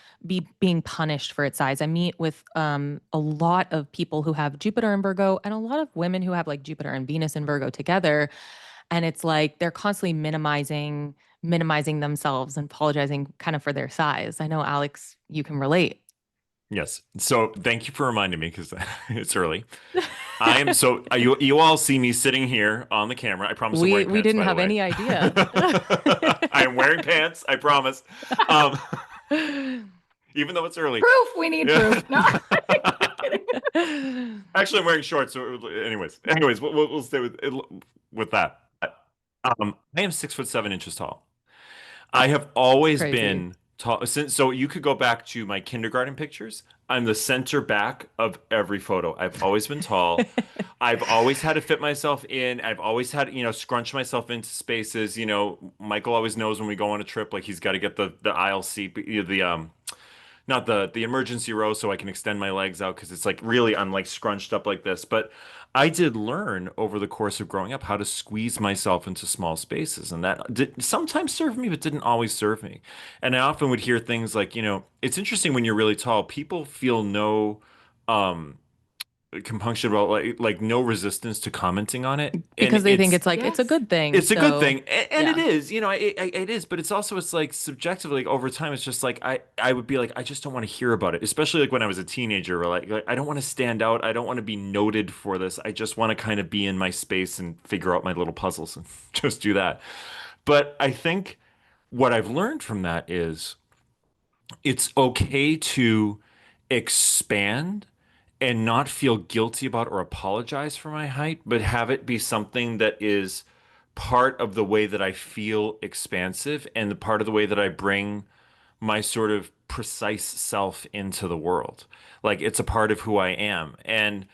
being punished for its size. I meet with a lot of people who have Jupiter in Virgo and a lot of women who have like Jupiter and Venus in Virgo together. And it's like they're constantly minimizing themselves and apologizing kind of for their size. I know, Alex, you can relate. Yes. So thank you for reminding me because it's early. I am so you all see me sitting here on the camera. I promise I'm We wearing we pants, didn't by the have way. any idea. I am wearing pants, I promise. Um, even though it's early. Proof. We need Yeah. proof. No, kidding. Actually, I'm wearing shorts. So, anyways, we'll stay with that. I am 6'7" tall. I have always Crazy. been tall since. So you could go back to my kindergarten pictures. I'm the center back of every photo. I've always been tall. I've always had to fit myself in. I've always had, scrunch myself into spaces. Michael always knows when we go on a trip, like he's got to get the aisle seat, the not the emergency row so I can extend my legs out because it's like really I'm like scrunched up like this. But I did learn over the course of growing up how to squeeze myself into small spaces, and that did sometimes serve me, but didn't always serve me. And I often would hear things like, it's interesting when you're really tall, people feel no um compunction about like no resistance to commenting on it, and Because they think it's a Yes. good thing. it's a good So, thing, and it yeah. is, it is, but it's like subjectively, like over time, it's just like I would be like, I just don't want to hear about it, especially like when I was a teenager, where like I don't want to stand out, I don't want to be noted for this, I just want to kind of be in my space and figure out my little puzzles and just do that. But I think what I've learned from that is it's okay to expand and not feel guilty about or apologize for my height, but have it be something that is part of the way that I feel expansive and the part of the way that I bring my sort of precise self into the world. Like it's a part of who I am. And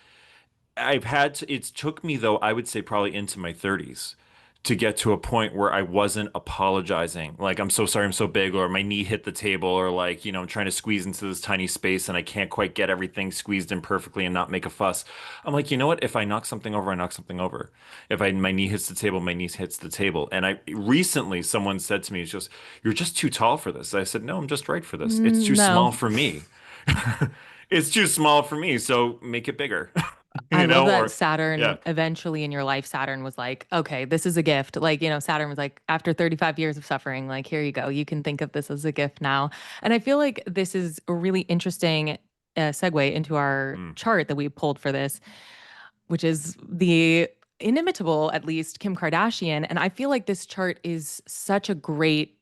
it took me though, I would say probably into my 30s to get to a point where I wasn't apologizing. Like, I'm so sorry I'm so big, or my knee hit the table, or like, I'm trying to squeeze into this tiny space and I can't quite get everything squeezed in perfectly and not make a fuss. I'm like, you know what? If I knock something over, I knock something over. If my knee hits the table, my knee hits the table. And I recently someone said to me, it's just, you're just too tall for this. I said, no, I'm just right for this. It's too No. small for me. It's too small for me, so make it bigger. I love that Or yeah. Saturn eventually in your life, Saturn was like, okay, this is a gift. Like, Saturn was like, after 35 years of suffering, like, here you go. You can think of this as a gift now. And I feel like this is a really interesting segue into our Mm. chart that we pulled for this, which is the inimitable, at least, Kim Kardashian. And I feel like this chart is such a great,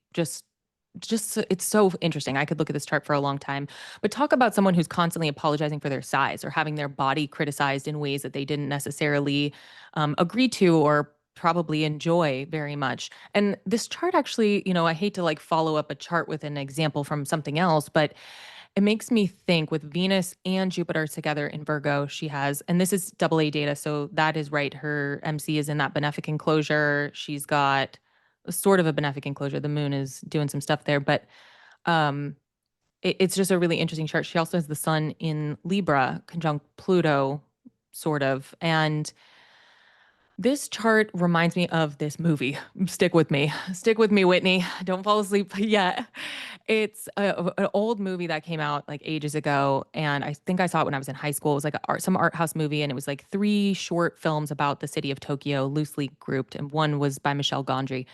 it's so interesting. I could look at this chart for a long time, but talk about someone who's constantly apologizing for their size or having their body criticized in ways that they didn't necessarily agree to or probably enjoy very much. And this chart actually, I hate to like follow up a chart with an example from something else, but it makes me think with Venus and Jupiter together in Virgo, she has, and this is double A data. So that is right. Her MC is in that benefic enclosure. She's got sort of a benefic enclosure. The moon is doing some stuff there, but um, it's just a really interesting chart. She also has the sun in Libra conjunct Pluto, sort of. And this chart reminds me of this movie. Stick with me. Stick with me, Whitney. Don't fall asleep yet. It's an old movie that came out like ages ago, and I think I saw it when I was in high school. It was like some art house movie, and it was like three short films about the city of Tokyo, loosely grouped, and one was by Michelle Gondry.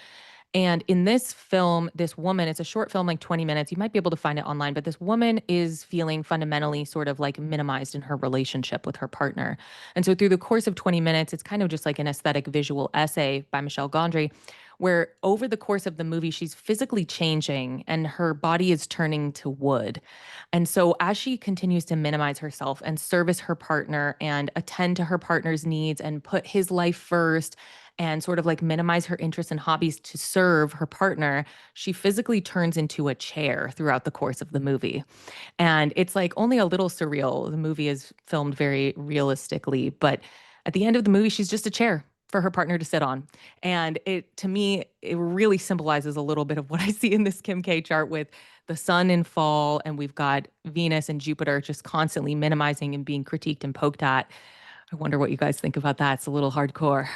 And in this film, this woman, it's a short film, like 20 minutes. You might be able to find it online, but this woman is feeling fundamentally sort of like minimized in her relationship with her partner. And so through the course of 20 minutes, it's kind of just like an aesthetic visual essay by Michelle Gondry, where over the course of the movie, she's physically changing and her body is turning to wood. And so as she continues to minimize herself and service her partner and attend to her partner's needs and put his life first and sort of like minimize her interests and hobbies to serve her partner, she physically turns into a chair throughout the course of the movie. And it's like only a little surreal. The movie is filmed very realistically, but at the end of the movie, she's just a chair for her partner to sit on. And it, to me, it really symbolizes a little bit of what I see in this Kim K chart with the sun in fall, and we've got Venus and Jupiter just constantly minimizing and being critiqued and poked at. I wonder what you guys think about that. It's a little hardcore.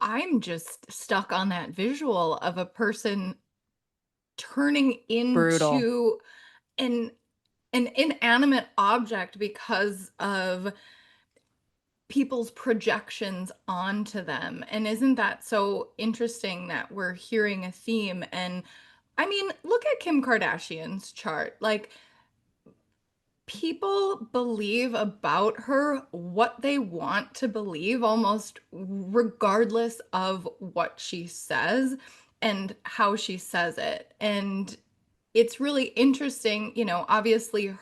I'm just stuck on that visual of a person turning Brutal. into an an inanimate object because of people's projections onto them. And isn't that so interesting that we're hearing a theme? And I mean, look at Kim Kardashian's chart. Like, people believe about her what they want to believe almost regardless of what she says and how she says it. And it's really interesting, obviously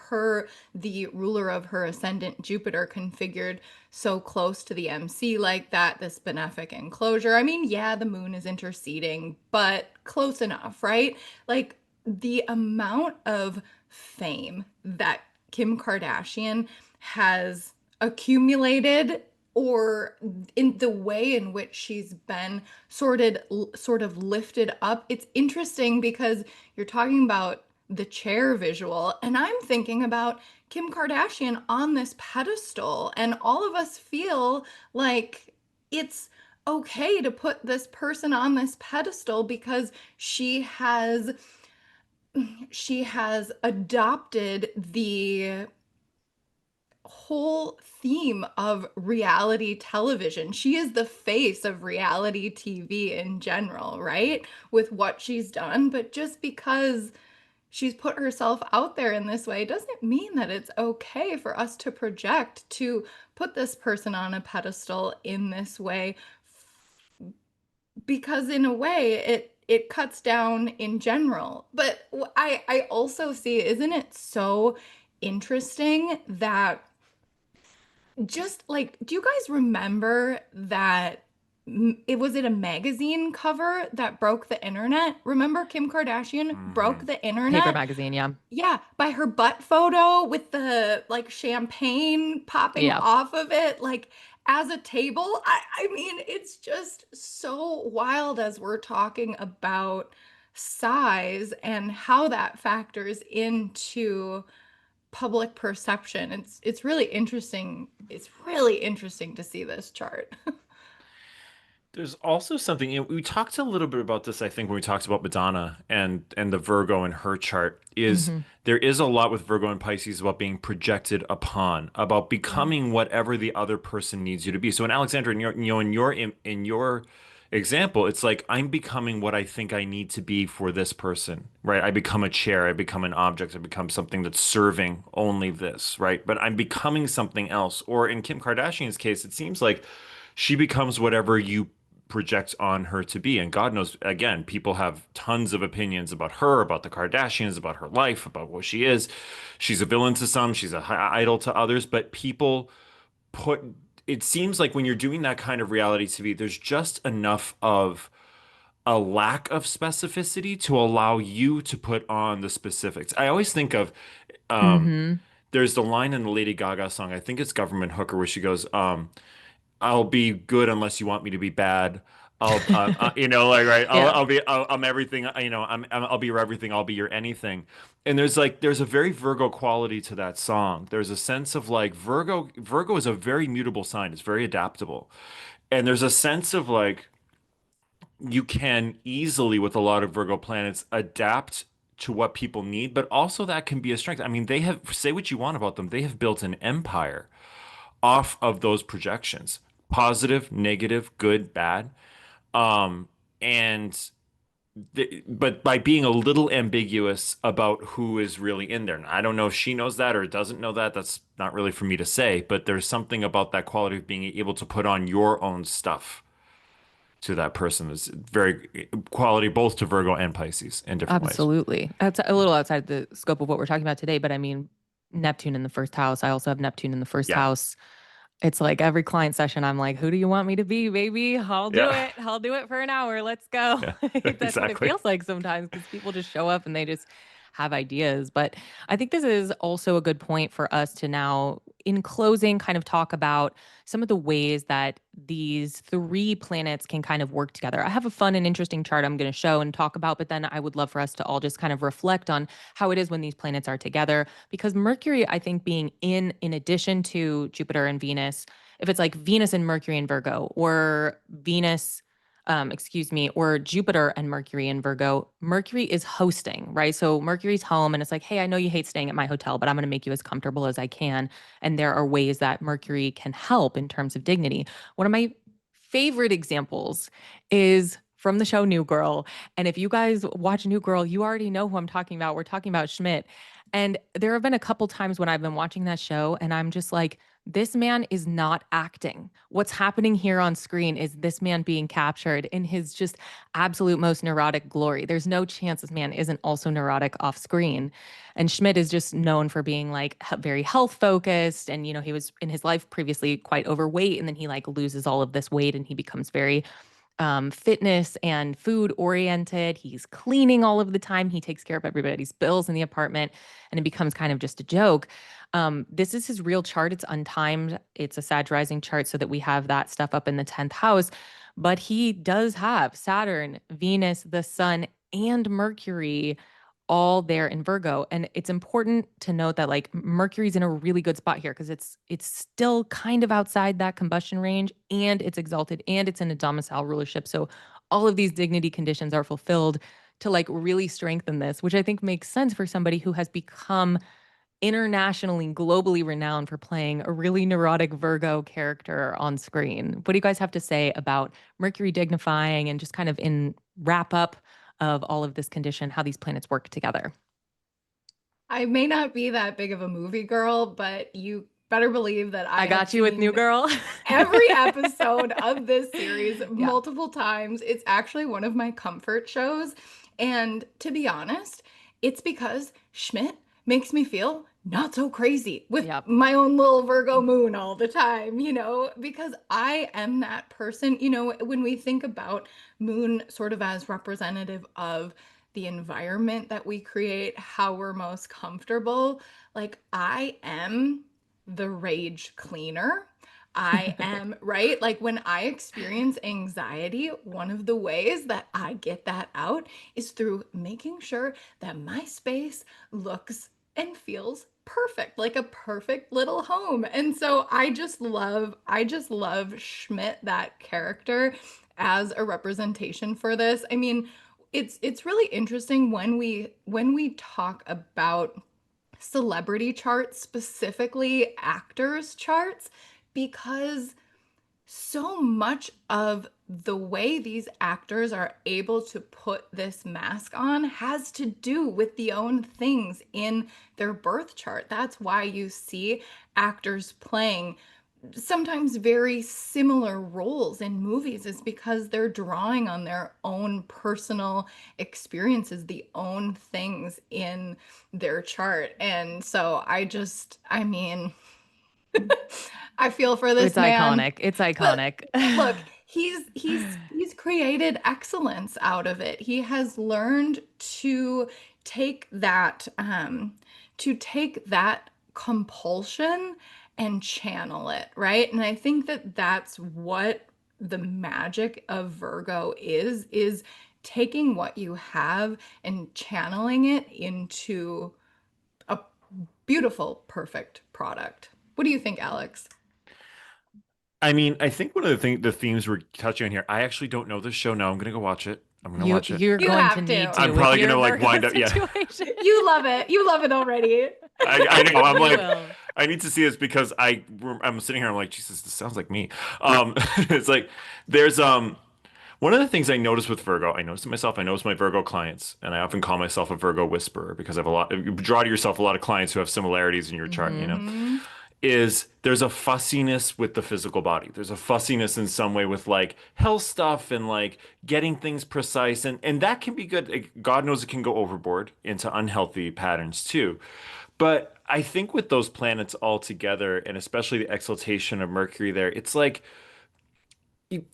the ruler of her ascendant Jupiter configured so close to the MC like that, this benefic enclosure. I mean, yeah, the moon is interceding, but close enough, right? Like the amount of fame that Kim Kardashian has accumulated, or in the way in which she's been sort of lifted up. It's interesting because you're talking about the chair visual, and I'm thinking about Kim Kardashian on this pedestal, and all of us feel like it's okay to put this person on this pedestal because she has adopted the whole theme of reality television. She is the face of reality TV in general, right? With what she's done. But just because she's put herself out there in this way doesn't mean that it's okay for us to project to put this person on a pedestal in this way, because in a way it cuts down in general. But I also see, isn't it so interesting that Just like, do you guys remember that it was it a magazine cover that broke the internet? Remember Kim Kardashian broke Hmm. the Paper internet? magazine, yeah. Yeah, by her butt photo with the like champagne popping Yeah. off of it, like as a table. I mean, it's just so wild as we're talking about size and how that factors into public perception. It's really interesting. It's really interesting to see this chart. There's also something, we talked a little bit about this, I think, when we talked about Madonna and the Virgo in her chart, is Hmm. there is a lot with Virgo and Pisces about being projected upon, about Yeah. becoming whatever the other person needs you to be. So in Alexandra, in your example, it's like I'm becoming what I think I need to be for this person, right? I become a chair, I become an object, I become something that's serving only this, right? But I'm becoming something else. Or in Kim Kardashian's case, it seems like she becomes whatever you project on her to be. And God knows, again, people have tons of opinions about her, about the Kardashians, about her life, about what she is. She's a villain to some, she's a idol to others, but people put, it seems like when you're doing that kind of reality TV, there's just enough of a lack of specificity to allow you to put on the specifics. I always think of, um, Hmm. there's the line in the Lady Gaga song, I think it's Government Hooker, where she goes, I'll be good unless you want me to be bad. Like, right. Yeah. I'm everything. I'll be your everything. I'll be your anything. And there's a very Virgo quality to that song. There's a sense of like Virgo is a very mutable sign. It's very adaptable. And there's a sense of like you can easily, with a lot of Virgo planets, adapt to what people need, but also that can be a strength. I mean, they have, say what you want about them, they have built an empire off of those projections, positive, negative, good, bad. Um, and but by being a little ambiguous about who is really in there. And I don't know if she knows that or doesn't know that. That's not really for me to say, but there's something about that quality of being able to put on your own stuff to that person is very quality both to Virgo and Pisces in different ways. Absolutely. That's a little outside the scope of what we're talking about today, but I mean, Neptune in the first house. I also have Neptune in the first Yeah. house. It's like every client session, I'm like, who do you want me to be, baby? I'll do Yeah. it. I'll do it for an hour. Let's go. Yeah. That's what it Exactly. feels like sometimes because people just show up and they just have ideas. But I think this is also a good point for us to now, in closing, kind of talk about some of the ways that these three planets can kind of work together. I have a fun and interesting chart I'm going to show and talk about, but then I would love for us to all just kind of reflect on how it is when these planets are together. Because Mercury, I think, being in addition to Jupiter and Venus, if it's like Venus and Mercury and Virgo, or or Jupiter and Mercury in Virgo, Mercury is hosting, right? So Mercury's home and it's like, hey, I know you hate staying at my hotel, but I'm going to make you as comfortable as I can. And there are ways that Mercury can help in terms of dignity. One of my favorite examples is from the show New Girl. And if you guys watch New Girl, you already know who I'm talking about. We're talking about Schmidt. And there have been a couple times when I've been watching that show and I'm just like, this man is not acting. What's happening here on screen is this man being captured in his just absolute most neurotic glory. There's no chance this man isn't also neurotic off screen. And Schmidt is just known for being like very health focused. And, he was in his life previously quite overweight. And then he like loses all of this weight and he becomes very fitness and food oriented. He's cleaning all of the time. He takes care of everybody's bills in the apartment, and it becomes kind of just a joke. This is his real chart. It's untimed. It's a Sag rising chart, so that we have that stuff up in the 10th house. But he does have Saturn, Venus, the Sun, and Mercury all there in Virgo. And it's important to note that like Mercury's in a really good spot here because it's still kind of outside that combustion range and it's exalted and it's in a domicile rulership. So all of these dignity conditions are fulfilled to like really strengthen this, which I think makes sense for somebody who has become internationally, globally renowned for playing a really neurotic Virgo character on screen. What do you guys have to say about Mercury dignifying and just kind of in wrap up of all of this condition, how these planets work together? I may not be that big of a movie girl, but you better believe that I I have got you with New seen Girl. every episode of this series Yeah. multiple times. It's actually one of my comfort shows. And to be honest, it's because Schmidt makes me feel not so crazy with Yep. my own little Virgo moon all the time, because I am that person. When we think about moon sort of as representative of the environment that we create, how we're most comfortable, like I am the rage cleaner. I am, right? Like when I experience anxiety, one of the ways that I get that out is through making sure that my space looks and feels perfect, like a perfect little home. And so I just love Schmidt, that character, as a representation for this. I mean, it's really interesting when we talk about celebrity charts, specifically actors charts, because so much of the way these actors are able to put this mask on has to do with the own things in their birth chart. That's why you see actors playing sometimes very similar roles in movies, is because they're drawing on their own personal experiences, the own things in their chart. And so I mean, I feel for this It's man. iconic. It's But iconic. look, he's created excellence out of it. He has learned take that to take that compulsion and channel it, right? And I think that that's what the magic of Virgo is taking what you have and channeling it into a beautiful, perfect product. What do you think, Alex? I mean, I think one of the themes we're touching on here, I actually don't know this show. Now I'm gonna go watch it. I'm gonna watch it. You're You going to have need to. to I'm with probably your gonna like Virgo wind up. Yeah, situation. You love it. You love it already. I know. I'm You like, will. I need to see this because I'm sitting here. I'm like, Jesus, this sounds like me. It's like there's one of the things I notice with Virgo. I notice it myself. I notice my Virgo clients, and I often call myself a Virgo whisperer because I have a lot. You draw to yourself a lot of clients who have similarities in your chart. Hmm. Is there's a fussiness with the physical body. There's a fussiness in some way with like health stuff and like getting things precise, and that can be good. Like, God knows it can go overboard into unhealthy patterns too. But I think with those planets all together, and especially the exaltation of Mercury there, it's like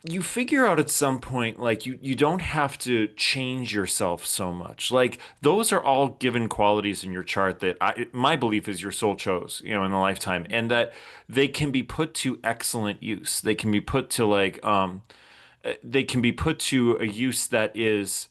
you figure out at some point like you don't have to change yourself so much. Like those are all given qualities in your chart that my belief is your soul chose, in the lifetime, and that they can be put to excellent use. They can be put to they can be put to a use that is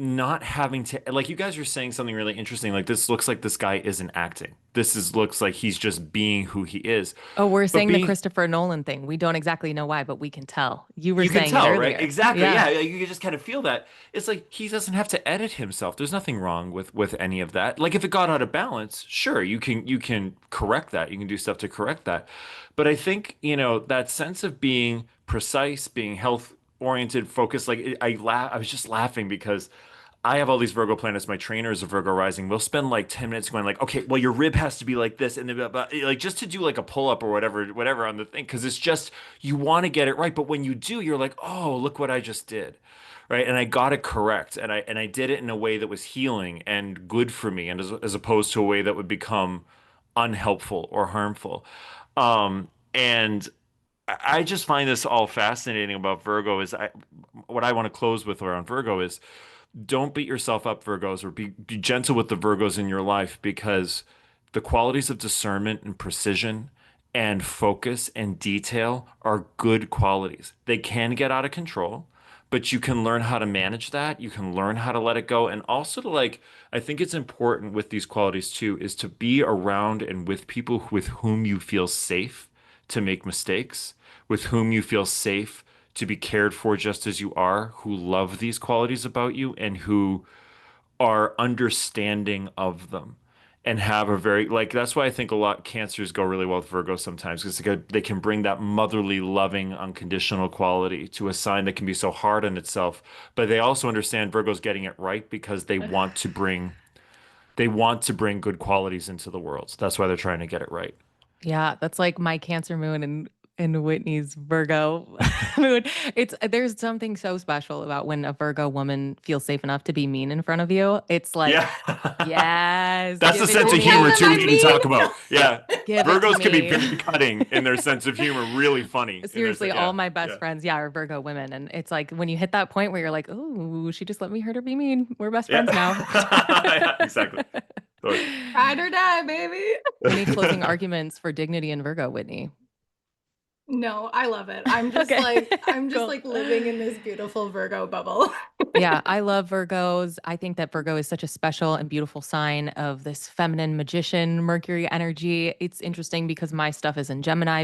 not having to, like, you guys are saying something really interesting. Like, this looks like this guy isn't acting. Looks like he's just being who he is. Oh, we're But saying the being Christopher Nolan thing. We don't exactly know why, but we can tell. You were You can saying it tell, right? earlier. Exactly. Yeah. Yeah, you can just kind of feel that. It's like he doesn't have to edit himself. There's nothing wrong with any of that. Like if it got out of balance, sure, you can correct that. You can do stuff to correct that. But I think, that sense of being precise, being health oriented, focused, like I was just laughing because I have all these Virgo planets. My trainer is a Virgo rising. We'll spend like 10 minutes going like, okay, well, your rib has to be like this, and then like just to do like a pull up or whatever on the thing, because it's just you want to get it right. But when you do, you're like, oh, look what I just did, right? And I got it correct, and I did it in a way that was healing and good for me, and as opposed to a way that would become unhelpful or harmful. And I just find this all fascinating about Virgo. What I want to close with around Virgo is don't beat yourself up, Virgos, or be gentle with the Virgos in your life, because the qualities of discernment and precision and focus and detail are good qualities. They can get out of control, but you can learn how to manage that. You can learn how to let it go. And also to like, I think it's important with these qualities too, is to be around and with people with whom you feel safe to make mistakes, with whom you feel safe to be cared for just as you are, who love these qualities about you and who are understanding of them and have a very like that's why I think a lot cancers go really well with Virgo sometimes, because they can bring that motherly, loving, unconditional quality to a sign that can be so hard on itself. But they also understand Virgo's getting it right because they want to bring good qualities into the world. So that's why they're trying to get it right. Yeah, that's like my Cancer moon and in Whitney's Virgo mood. There's something so special about when a Virgo woman feels safe enough to be mean in front of you. It's like, Yeah. yes, That's the give it sense to of Tell humor them me. too we I'm didn't mean. talk about. Yeah. Give it to Virgos can be me. very cutting in their sense of humor, really funny in their Seriously, all yeah. my best Yeah. friends, yeah, are Virgo women. And it's like when you hit that point where you're like, oh, she just let me hurt her be mean. We're best Yeah. friends now. Yeah, exactly. Totally. Ride or die, baby. Any closing arguments for dignity in Virgo, Whitney? No, I love it. Okay, I'm just cool. like living in this beautiful Virgo bubble. Yeah, I love Virgos. I think that Virgo is such a special and beautiful sign of this feminine magician Mercury energy. It's interesting because my stuff is in Gemini,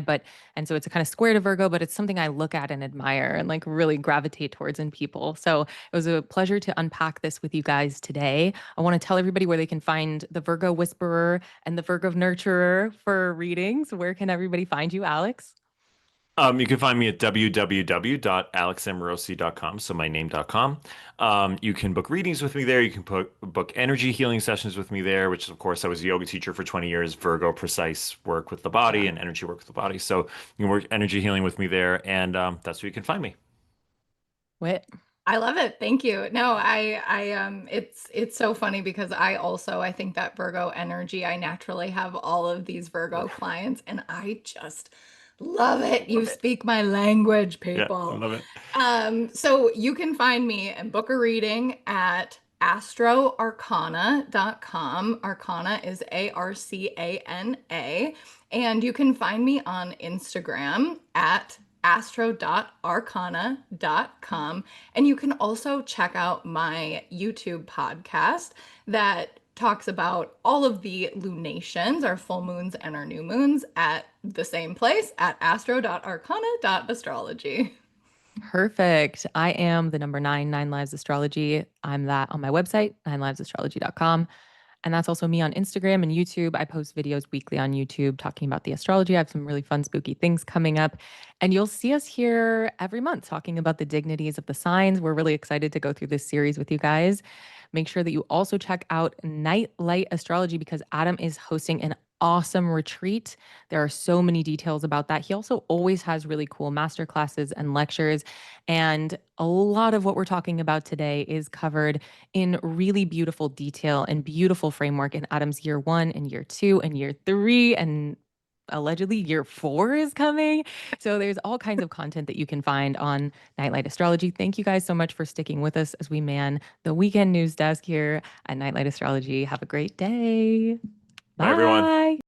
and so it's a kind of square to Virgo, but it's something I look at and admire and like really gravitate towards in people. So it was a pleasure to unpack this with you guys today. I want to tell everybody where they can find the Virgo Whisperer and the Virgo Nurturer for readings. Where can everybody find you, Alex? You can find me at www.alexamorosi.com, so my name.com. You can book readings with me there. You can book energy healing sessions with me there, which of course I was a yoga teacher for 20 years, Virgo precise work with the body Yeah. and energy work with the body. So you can work energy healing with me there, and that's where you can find me. Whit. I love it. Thank you. No, it's so funny because I think that Virgo energy, I naturally have all of these Virgo clients and I just love it. You Love it. speak my language, Yeah, I people. love it. So you can find me and book a reading at astroarcana.com. Arcana is Arcana. And you can find me on Instagram at astro.arcana.com. And you can also check out my YouTube podcast that talks about all of the lunations, our full moons and our new moons, at the same place at astro.arcana.astrology. Perfect. I am the number nine lives astrology. I'm that on my website, ninelivesastrology.com. And that's also me on Instagram and YouTube. I post videos weekly on YouTube talking about the astrology. I have some really fun, spooky things coming up. And you'll see us here every month talking about the dignities of the signs. We're really excited to go through this series with you guys. Make sure that you also check out Nightlight Astrology because Adam is hosting an awesome retreat. There are so many details about that. He also always has really cool master classes and lectures. And a lot of what we're talking about today is covered in really beautiful detail and beautiful framework in Adam's year 1 and year 2 and year 3 and allegedly year 4 is coming. So there's all kinds of content that you can find on Nightlight Astrology. Thank you guys so much for sticking with us as we man the weekend news desk here at Nightlight Astrology. Have a great day. Bye, everyone. Bye.